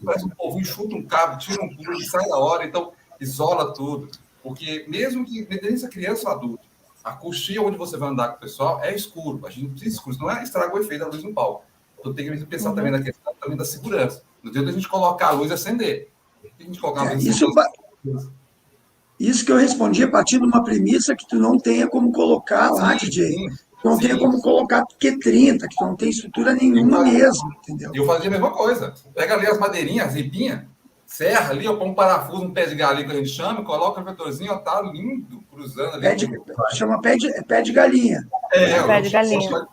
parece que o povo enxuta um cabo, tira um pulo, sai na hora, então isola tudo. Porque mesmo que, independente se é criança ou adulto, a coxinha onde você vai andar com o pessoal é escuro. A gente não precisa escuro, não é estraga o efeito da luz no palco. Então tem que pensar também na questão também da segurança. Não adianta a gente colocar a luz e acender. A gente colocar a luz isso que eu respondi a partir de uma premissa que tu não tenha como colocar lá, DJ. Tu não tenha como colocar Q30, que tu não tem estrutura nenhuma mesmo, entendeu? E eu fazia a mesma coisa. Pega ali as madeirinhas, as ripinhas, serra ali, põe um parafuso, um pé de galinha que a gente chama, coloca o vetorzinho, ó, tá lindo, cruzando ali. Chama pé de galinha. Pé de galinha.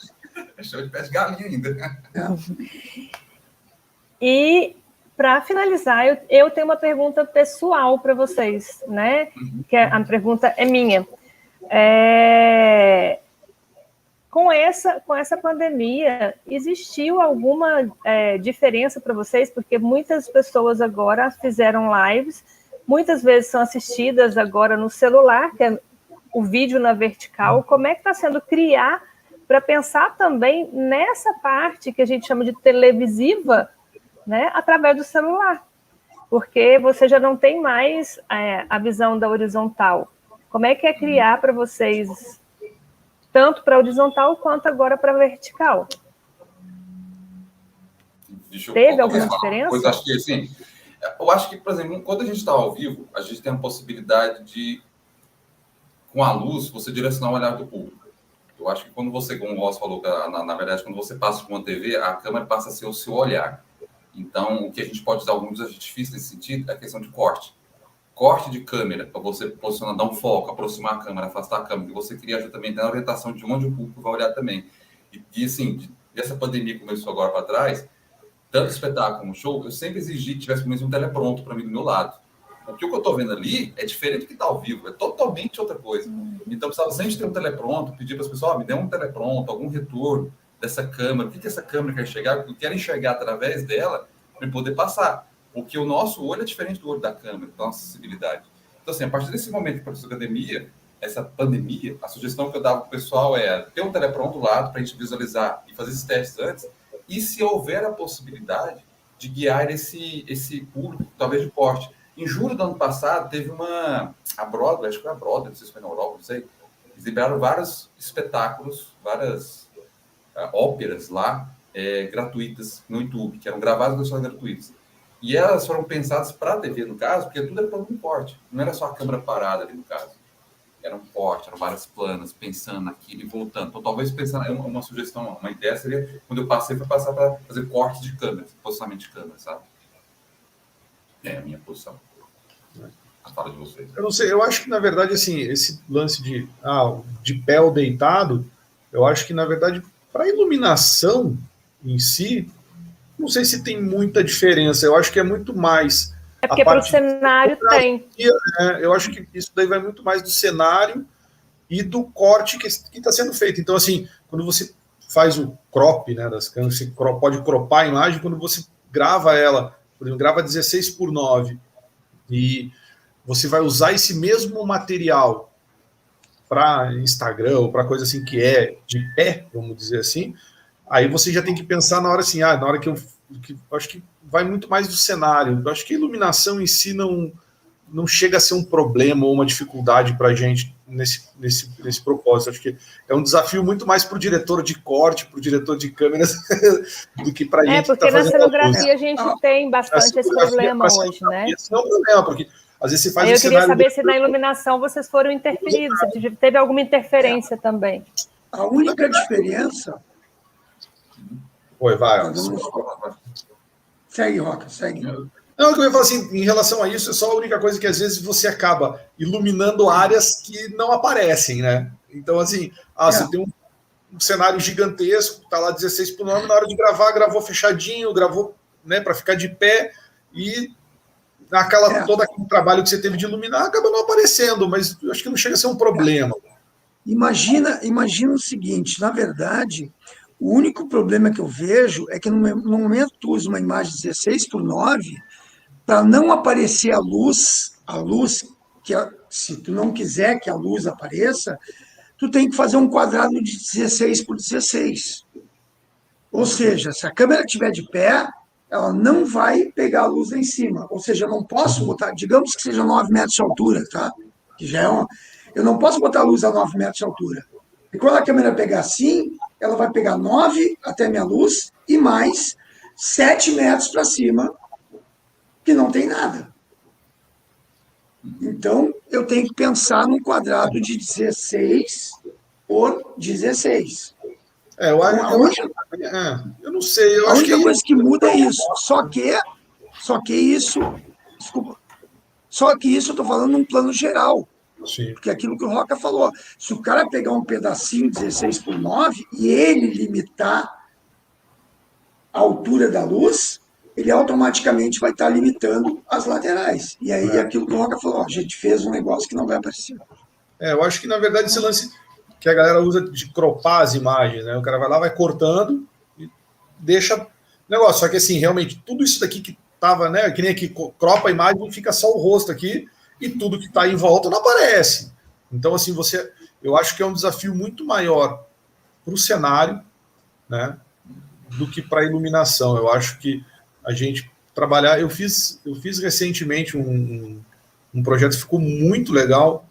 Chama de pé de galinha ainda. E, para finalizar, eu tenho uma pergunta pessoal para vocês, né? Que a pergunta é minha. Com essa pandemia, existiu alguma diferença para vocês? Porque muitas pessoas agora fizeram lives, muitas vezes são assistidas agora no celular, que é o vídeo na vertical. Como é que está sendo criar para pensar também nessa parte que a gente chama de televisiva, né, através do celular? Porque você já não tem mais a visão da horizontal. Como é que é criar para vocês, tanto para horizontal quanto agora para vertical? Teve alguma diferença? Acho que, assim, eu acho que, por exemplo, quando a gente está ao vivo, a gente tem a possibilidade de, com a luz, você direcionar o olhar do público. Eu acho que quando você, como o Ross falou, na verdade, quando você passa por uma TV, a câmera passa a ser o seu olhar. Então, o que a gente pode usar alguns artifícios nesse sentido é a questão de corte. Corte de câmera, para você posicionar, dar um foco, aproximar a câmera, afastar a câmera, e você cria também na orientação de onde o público vai olhar também. E assim, essa pandemia que começou agora para trás, tanto espetáculo como show, eu sempre exigi que tivesse pelo menos um teleprompter para mim do meu lado. Porque o que eu estou vendo ali é diferente do que está ao vivo, é totalmente outra coisa. Então, precisava sempre ter um telepronto, pedir para as pessoas, me dê um telepronto, algum retorno dessa câmera, o que essa câmera quer enxergar, eu quero enxergar através dela para poder passar. Porque o nosso olho é diferente do olho da câmera, da nossa sensibilidade. Então, assim, a partir desse momento que aconteceu essa pandemia, a sugestão que eu dava para o pessoal é ter um telepronto do lado para a gente visualizar e fazer esses testes antes, e se houver a possibilidade de guiar esse público, talvez de porte. Em julho do ano passado, teve a Broadway, acho que foi a Broadway, não sei se foi na Europa, não sei. Eles liberaram vários espetáculos, várias óperas lá, gratuitas no YouTube, que eram gravadas e versões gratuitas. E elas foram pensadas para a TV, no caso, porque tudo era para um porte. Não era só a câmera parada ali, no caso. Era um porte, eram várias planas, pensando naquilo e voltando. Então, talvez pensando, uma sugestão, uma ideia seria, quando eu passei, foi passar para fazer cortes de câmera, posicionamento de câmera, sabe? É a minha posição. A fala de vocês. Eu não sei, eu acho que, na verdade, assim, esse lance de pé ou deitado, eu acho que, na verdade, para a iluminação em si, não sei se tem muita diferença. Eu acho que é muito mais... É porque para o cenário tem. Né? Eu acho que isso daí vai muito mais do cenário e do corte que está sendo feito. Então, assim, quando você faz o crop, né, das câmeras, você pode cropar a imagem, quando você grava ela, por exemplo, grava 16:9, e você vai usar esse mesmo material para Instagram ou para coisa assim que é de pé, vamos dizer assim, aí você já tem que pensar na hora assim, na hora que eu acho que vai muito mais do cenário. Eu acho que a iluminação em si não chega a ser um problema ou uma dificuldade para a gente nesse propósito. Acho que é um desafio muito mais para o diretor de corte, para o diretor de câmeras, do que para a gente. Porque na cenografia a gente tem bastante esse problema hoje, né? Esse é um problema, porque às vezes você faz eu queria saber se na iluminação vocês foram interferidos, se teve alguma interferência também. A única diferença... Oi, vai. Segue, Roca, segue. Não, eu ia falar assim, em relação a isso, é só a única coisa que às vezes você acaba iluminando áreas que não aparecem, né? Então, assim, você tem um cenário gigantesco, tá lá 16:9, na hora de gravar, gravou fechadinho, gravou, né, para ficar de pé, e todo aquele trabalho que você teve de iluminar acaba não aparecendo, mas eu acho que não chega a ser um problema. Imagina o seguinte, na verdade, o único problema que eu vejo é que no momento que tu usa uma imagem 16:9, para não aparecer a luz que se tu não quiser que a luz apareça, tu tem que fazer um quadrado de 16 por 16. Ou seja, se a câmera estiver de pé, ela não vai pegar a luz lá em cima. Ou seja, eu não posso botar, digamos que seja 9 metros de altura, tá? Que já é eu não posso botar a luz a 9 metros de altura. E quando a câmera pegar assim, ela vai pegar 9 até a minha luz e mais 7 metros para cima, que não tem nada. Então, eu tenho que pensar num quadrado de 16 por 16. Eu não sei. A única coisa que muda é isso. Só que isso, desculpa, só que isso eu estou falando num plano geral. Sim. Porque aquilo que o Roca falou, se o cara pegar um pedacinho 16 por 9 e ele limitar a altura da luz, ele automaticamente vai estar limitando as laterais. E aí aquilo que o Roca falou, a gente fez um negócio que não vai aparecer. Eu acho que, na verdade, esse lance que a galera usa de cropar as imagens, né? O cara vai lá, vai cortando e deixa o negócio. Só que, assim, realmente, tudo isso daqui que tava, né? Que nem aqui, cropa a imagem e fica só o rosto aqui e tudo que está em volta não aparece. Então, assim, eu acho que é um desafio muito maior para o cenário, né? Do que para a iluminação. Eu acho que a gente trabalhar... Eu fiz recentemente um projeto que ficou muito legal.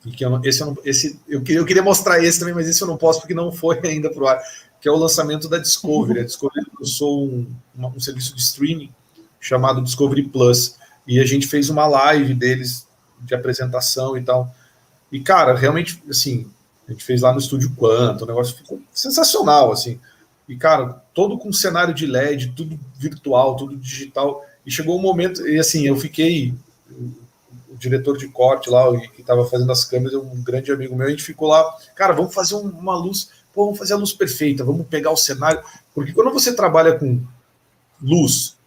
E que eu queria mostrar esse também, mas esse eu não posso porque não foi ainda para o ar, que é o lançamento da Discovery. A Discovery lançou um serviço de streaming chamado Discovery Plus, e a gente fez uma live deles de apresentação e tal. E, cara, realmente, assim, a gente fez lá no Estúdio Quanto, o negócio ficou sensacional, assim. E, cara, todo com cenário de LED, tudo virtual, tudo digital. E chegou um momento, e assim, eu fiquei... O diretor de corte lá, que estava fazendo as câmeras, um grande amigo meu, a gente ficou lá, cara, vamos fazer uma luz, vamos fazer a luz perfeita, vamos pegar o cenário, porque quando você trabalha com luz,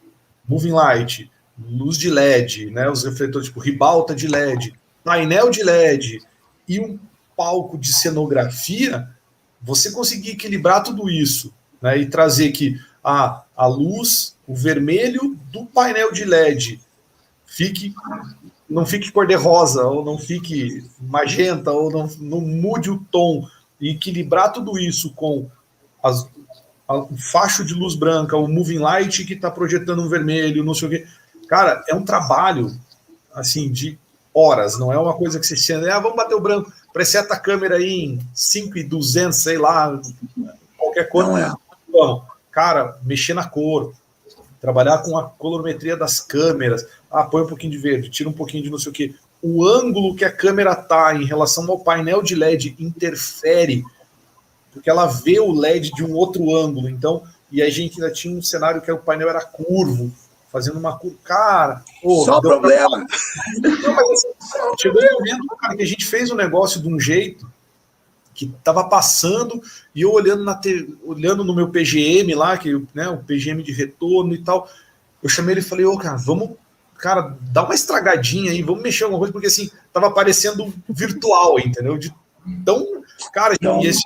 moving light, luz de LED, né, os refletores, tipo ribalta de LED, painel de LED e um palco de cenografia, você conseguir equilibrar tudo isso, né, e trazer que a luz, o vermelho do painel de LED não fique cor-de-rosa, ou não fique magenta, ou não mude o tom, e equilibrar tudo isso com o facho de luz branca, o moving light que está projetando um vermelho, não sei o quê. Cara, é um trabalho, assim, de horas, não é uma coisa que você senta, vamos bater o branco, preseta a câmera aí em 5.200, sei lá, qualquer coisa. Não é. Então, cara, mexer na cor, trabalhar com a colorimetria das câmeras, põe um pouquinho de verde, tira um pouquinho de não sei o quê. O ângulo que a câmera está em relação ao painel de LED interfere, porque ela vê o LED de um outro ângulo. Então, e a gente ainda tinha um cenário que o painel era curvo, fazendo uma curva. Cara, só problema. Não, mas assim, chegou um momento, cara, que a gente fez um negócio de um jeito que estava passando, e eu olhando no meu PGM lá, né, o PGM de retorno e tal, eu chamei ele e falei, cara, vamos, cara, dá uma estragadinha aí, vamos mexer alguma coisa, porque assim, tava parecendo virtual, entendeu? Tão, cara, e esse,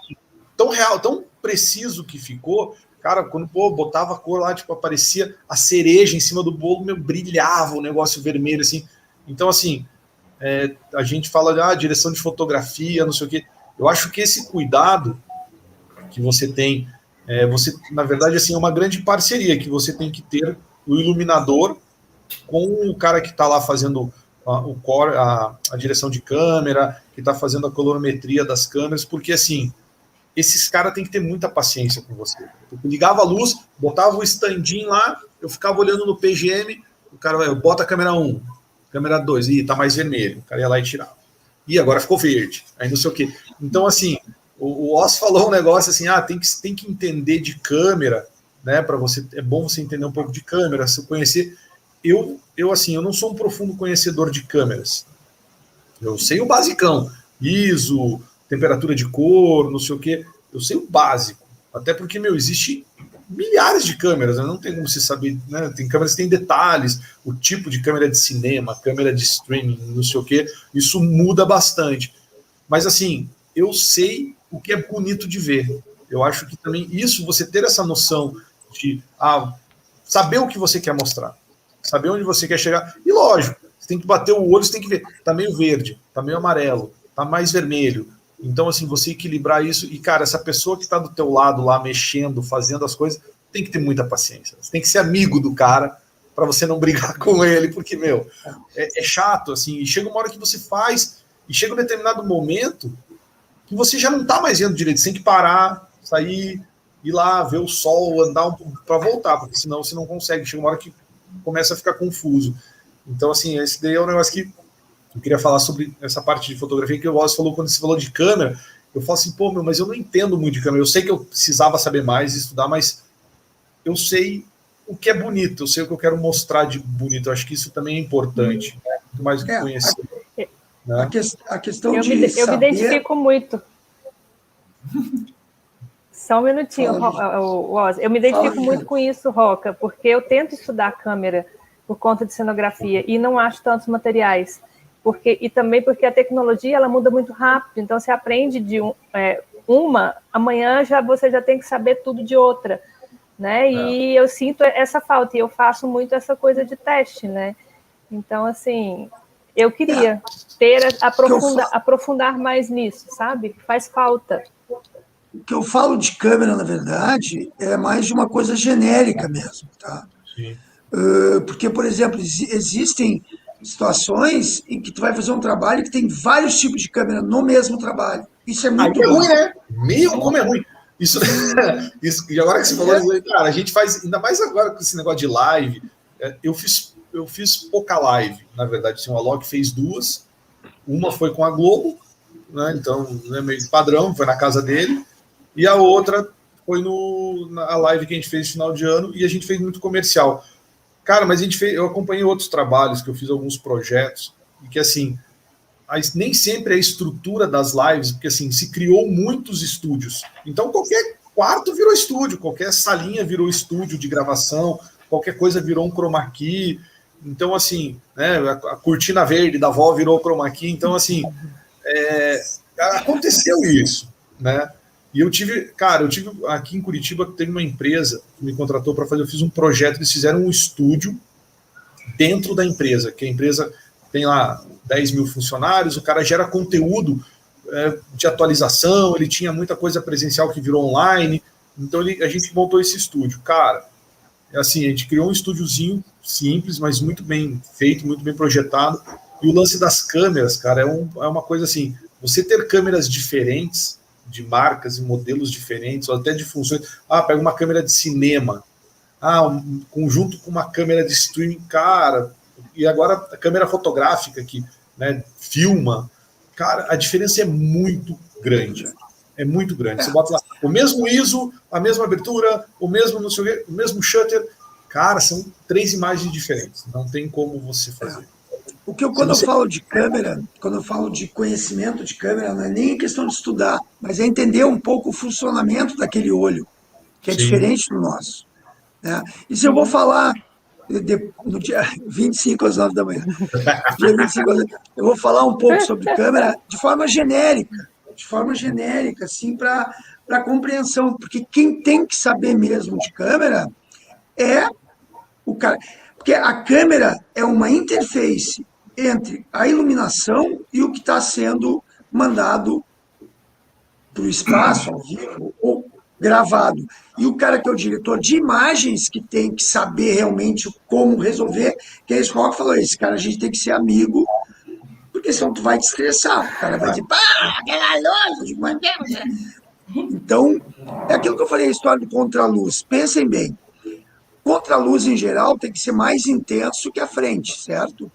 tão real, tão preciso que ficou, cara, quando botava a cor lá, tipo, aparecia a cereja em cima do bolo, brilhava o negócio vermelho, assim. Então, assim, a gente fala de direção de fotografia, não sei o quê. Eu acho que esse cuidado que você tem, na verdade, assim, é uma grande parceria que você tem que ter o iluminador com o cara que está lá fazendo a direção de câmera, que está fazendo a colorimetria das câmeras, porque, assim, esses caras têm que ter muita paciência com você. Eu ligava a luz, botava o standinho lá, eu ficava olhando no PGM, o cara bota a câmera 1, câmera 2, tá mais vermelho, o cara ia lá e tirava. E agora ficou verde, aí não sei o quê. Então, assim, o Oz falou um negócio assim, tem que entender de câmera, né, para você, é bom você entender um pouco de câmera, se conhecer. Eu não sou um profundo conhecedor de câmeras. Eu sei o basicão, ISO, temperatura de cor, não sei o quê. Eu sei o básico, até porque, existe milhares de câmeras, né? Não tem como você saber, né? Tem câmeras que têm detalhes, o tipo de câmera de cinema, câmera de streaming, não sei o quê, isso muda bastante. Mas, assim, eu sei o que é bonito de ver. Eu acho que também isso, você ter essa noção de saber o que você quer mostrar, saber onde você quer chegar, e lógico, você tem que bater o olho, você tem que ver, tá meio verde, tá meio amarelo, tá mais vermelho, Então, assim, você equilibrar isso, e, cara, essa pessoa que está do teu lado lá, mexendo, fazendo as coisas, tem que ter muita paciência. Você tem que ser amigo do cara para você não brigar com ele, porque, meu, é chato, assim, e chega uma hora que você faz, e chega um determinado momento que você já não está mais vendo direito, você tem que parar, sair, ir lá, ver o sol, andar um pouco para voltar, porque senão você não consegue, chega uma hora que começa a ficar confuso. Então, assim, esse daí é um negócio que eu queria falar sobre essa parte de fotografia que o Wallace falou quando você falou de câmera. Eu falo assim, pô, meu, mas eu não entendo muito de câmera. Eu sei que eu precisava saber mais, estudar, mas eu sei o que é bonito, eu sei o que eu quero mostrar de bonito. Eu acho que isso também é importante, né? Muito mais do que conhecer. Né? A questão eu de me saber... identifico muito. Só um minutinho, Oz. Eu me identifico muito com isso, Roca, porque eu tento estudar câmera por conta de cenografia e não acho tantos materiais. E também porque a tecnologia ela muda muito rápido, então você aprende de uma, amanhã você já tem que saber tudo de outra, né? E eu sinto essa falta, e eu faço muito essa coisa de teste, né? Então, assim, eu queria aprofundar mais nisso, sabe? Faz falta. O que eu falo de câmera, na verdade, é mais de uma coisa genérica mesmo, tá? Sim. Porque, por exemplo, existem situações em que tu vai fazer um trabalho que tem vários tipos de câmera no mesmo trabalho. Isso é muito ruim, né? Meu, como é ruim. Isso, e agora que você falou, cara, a gente faz, ainda mais agora com esse negócio de live, eu fiz pouca live, na verdade. Assim, o Alok fez 2, uma foi com a Globo, né? Então, né, meio padrão, foi na casa dele, e a outra foi na live que a gente fez no final de ano, e a gente fez muito comercial. Cara, mas eu acompanhei outros trabalhos, que eu fiz alguns projetos, e que, assim, nem sempre a estrutura das lives, porque, assim, se criou muitos estúdios. Então, qualquer quarto virou estúdio, qualquer salinha virou estúdio de gravação, qualquer coisa virou um chroma key. Então, assim, né, a cortina verde da avó virou chroma key. Então, assim, aconteceu isso, né? E eu tive aqui em Curitiba, teve uma empresa que me contratou para fazer, eu fiz um projeto, eles fizeram um estúdio dentro da empresa, que a empresa tem lá 10 mil funcionários, o cara gera conteúdo de atualização, ele tinha muita coisa presencial que virou online, então a gente montou esse estúdio. Cara, assim, a gente criou um estúdiozinho simples, mas muito bem feito, muito bem projetado, e o lance das câmeras, cara, é uma coisa assim, você ter câmeras diferentes, de marcas e modelos diferentes, ou até de funções. Pega uma câmera de cinema, conjunto com uma câmera de streaming, cara, e agora a câmera fotográfica que, né, filma, cara, a diferença é muito grande. É muito grande. Você bota lá o mesmo ISO, a mesma abertura, o mesmo não sei o quê, o mesmo shutter, cara, são 3 imagens diferentes. Não tem como você fazer. Quando eu falo de câmera, quando eu falo de conhecimento de câmera, não é nem questão de estudar, mas é entender um pouco o funcionamento daquele olho, que é diferente do nosso. Né? E se eu vou falar no dia 25 às 9 da manhã, dia 25 eu vou falar um pouco sobre câmera de forma genérica, assim, para compreensão, porque quem tem que saber mesmo de câmera é o cara. Porque a câmera é uma interface entre a iluminação e o que está sendo mandado para o espaço, ao vivo, ou gravado. E o cara que é o diretor de imagens que tem que saber realmente como resolver, que é isso que o Rock falou, esse cara a gente tem que ser amigo, porque senão tu vai te estressar. O cara vai dizer, aquela luz, então, é aquilo que eu falei, a história do contraluz. Pensem bem, contraluz em geral tem que ser mais intenso que a frente, certo?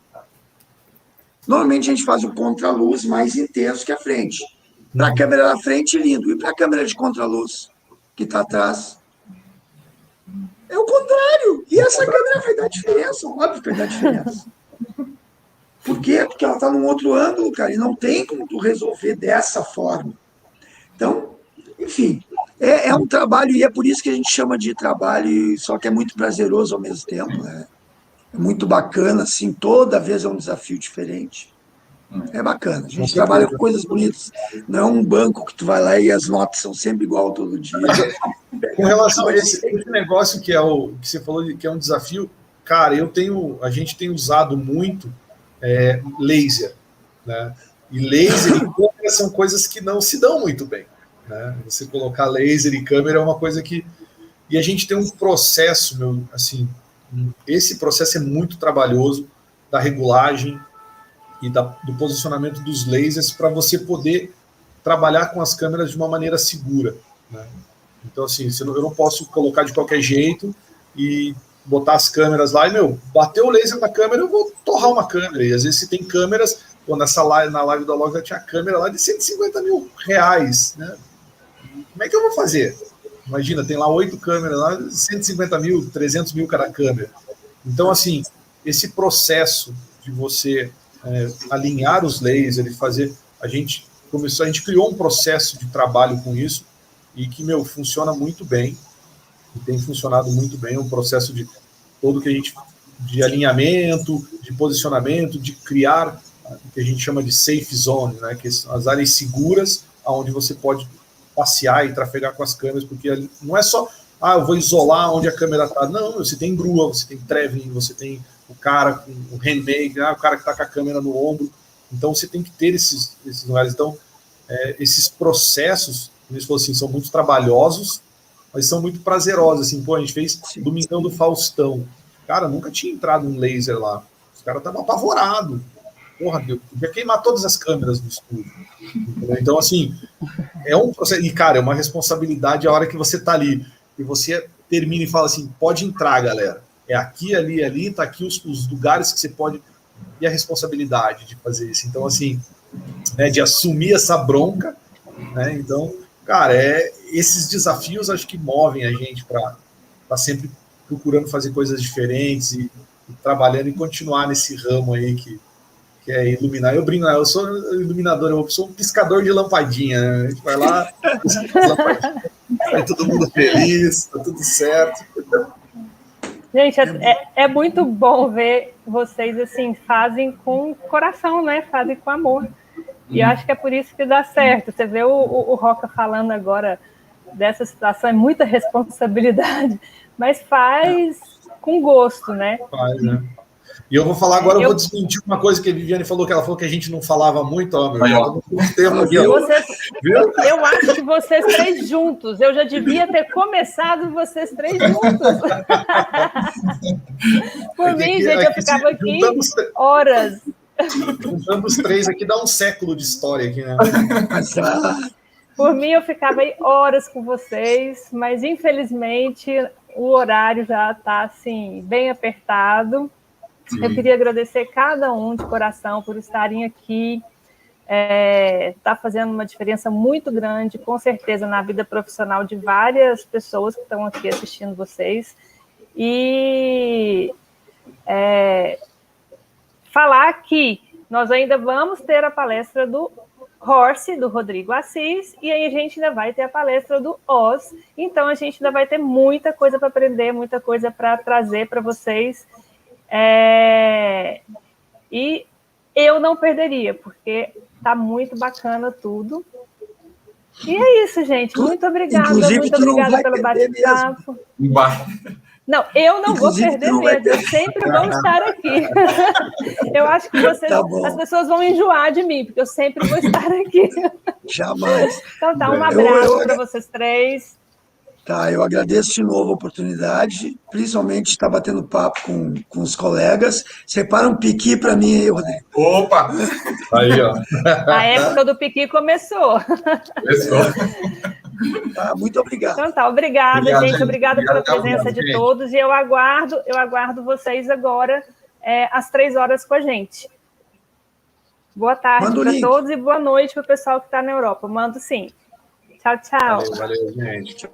Normalmente a gente faz o contraluz mais intenso que a frente. Para a câmera da frente, lindo. E para a câmera de contraluz, que está atrás, é o contrário. E essa câmera vai dar diferença, óbvio que vai dar diferença. Por quê? Porque ela está num outro ângulo, cara, e não tem como tu resolver dessa forma. Então, enfim, é um trabalho, e é por isso que a gente chama de trabalho, só que é muito prazeroso ao mesmo tempo, né? É muito bacana, assim, toda vez é um desafio diferente. É bacana, a gente trabalha com coisas bonitas. Não é um banco que tu vai lá e as notas são sempre igual todo dia. Com relação a esse negócio que você falou que é um desafio, cara, a gente tem usado muito laser, né? E laser e câmera são coisas que não se dão muito bem, né? Você colocar laser e câmera é uma coisa que... E a gente tem um processo, assim, esse processo é muito trabalhoso, da regulagem e do posicionamento dos lasers para você poder trabalhar com as câmeras de uma maneira segura, né? Então, assim, eu não posso colocar de qualquer jeito e botar as câmeras lá e, bateu o laser na câmera, eu vou torrar uma câmera. E às vezes, se tem câmeras, na live da Log tinha câmera lá de 150 mil reais, né? Como é que eu vou fazer? Imagina, tem lá 8 câmeras lá, 150 mil, 300 mil cada câmera. Então, assim, esse processo de você alinhar os lasers e fazer... A gente criou um processo de trabalho com isso e que, funciona muito bem, e tem funcionado muito bem, um processo de todo que a gente... de alinhamento, de posicionamento, de criar o que a gente chama de safe zone, né, que são as áreas seguras, onde você pode passear e trafegar com as câmeras, porque não é só, eu vou isolar onde a câmera está. Não, você tem grua, você tem traveling, você tem o cara com o handmade, o cara que está com a câmera no ombro. Então, você tem que ter esses lugares. Então, esses processos, eles assim, são muito trabalhosos, mas são muito prazerosos. Assim, a gente fez Domingão do Faustão. Cara, nunca tinha entrado um laser lá. Os caras estavam apavorados. Porra, Deus, podia queimar todas as câmeras do estúdio. Entendeu? Então, assim, é um processo. E, cara, é uma responsabilidade a hora que você tá ali. E você termina e fala assim, pode entrar, galera. É aqui, ali, tá aqui os lugares que você pode... E a responsabilidade de fazer isso. Então, assim, de assumir essa bronca, né? Então, cara, esses desafios acho que movem a gente para sempre procurando fazer coisas diferentes e trabalhando e continuar nesse ramo aí que é iluminar. Eu brinco, eu sou iluminador, eu sou um piscador de lampadinha, né? A gente vai lá, vai todo mundo feliz, tá tudo certo. Gente, é muito bom ver vocês, assim, fazem com coração, né? Fazem com amor. E acho que é por isso que dá certo. Você vê o Roca falando agora dessa situação, é muita responsabilidade, mas faz com gosto, né? Faz, né? E eu vou falar agora, eu vou desmentir uma coisa que a Viviane falou, que ela falou que a gente não falava muito, ó, meu irmão. Eu acho que vocês três juntos, eu já devia ter começado vocês três juntos. Por mim, gente, eu ficava aqui horas. Juntando os três aqui, dá um século de história aqui, né? Por mim, eu ficava aí horas com vocês, mas infelizmente o horário já está assim, bem apertado. Sim. Eu queria agradecer cada um de coração por estarem aqui. Está fazendo uma diferença muito grande, com certeza, na vida profissional de várias pessoas que estão aqui assistindo vocês. E falar que nós ainda vamos ter a palestra do Horse, do Rodrigo Assis, e aí a gente ainda vai ter a palestra do Oz. Então, a gente ainda vai ter muita coisa para aprender, muita coisa para trazer para vocês. E eu não perderia, porque está muito bacana tudo. E é isso, gente. Muito obrigada. Inclusive, muito obrigada pelo bate-papo. Não, eu não vou perder mesmo. Eu sempre vou estar aqui. Eu acho que as pessoas vão enjoar de mim, porque eu sempre vou estar aqui. Jamais. Então tá, um abraço para vocês três. Tá, eu agradeço de novo a oportunidade, principalmente estar batendo papo com os colegas. Separa um piqui para mim aí, Rodrigo. Opa! Aí, ó. A época do piqui começou. Tá, muito obrigado. Então tá, obrigada, gente. Obrigada pela presença de todos. E eu aguardo vocês agora às 3 horas com a gente. Boa tarde para todos e boa noite para o pessoal que está na Europa. Mando sim. Tchau, tchau. Valeu, gente.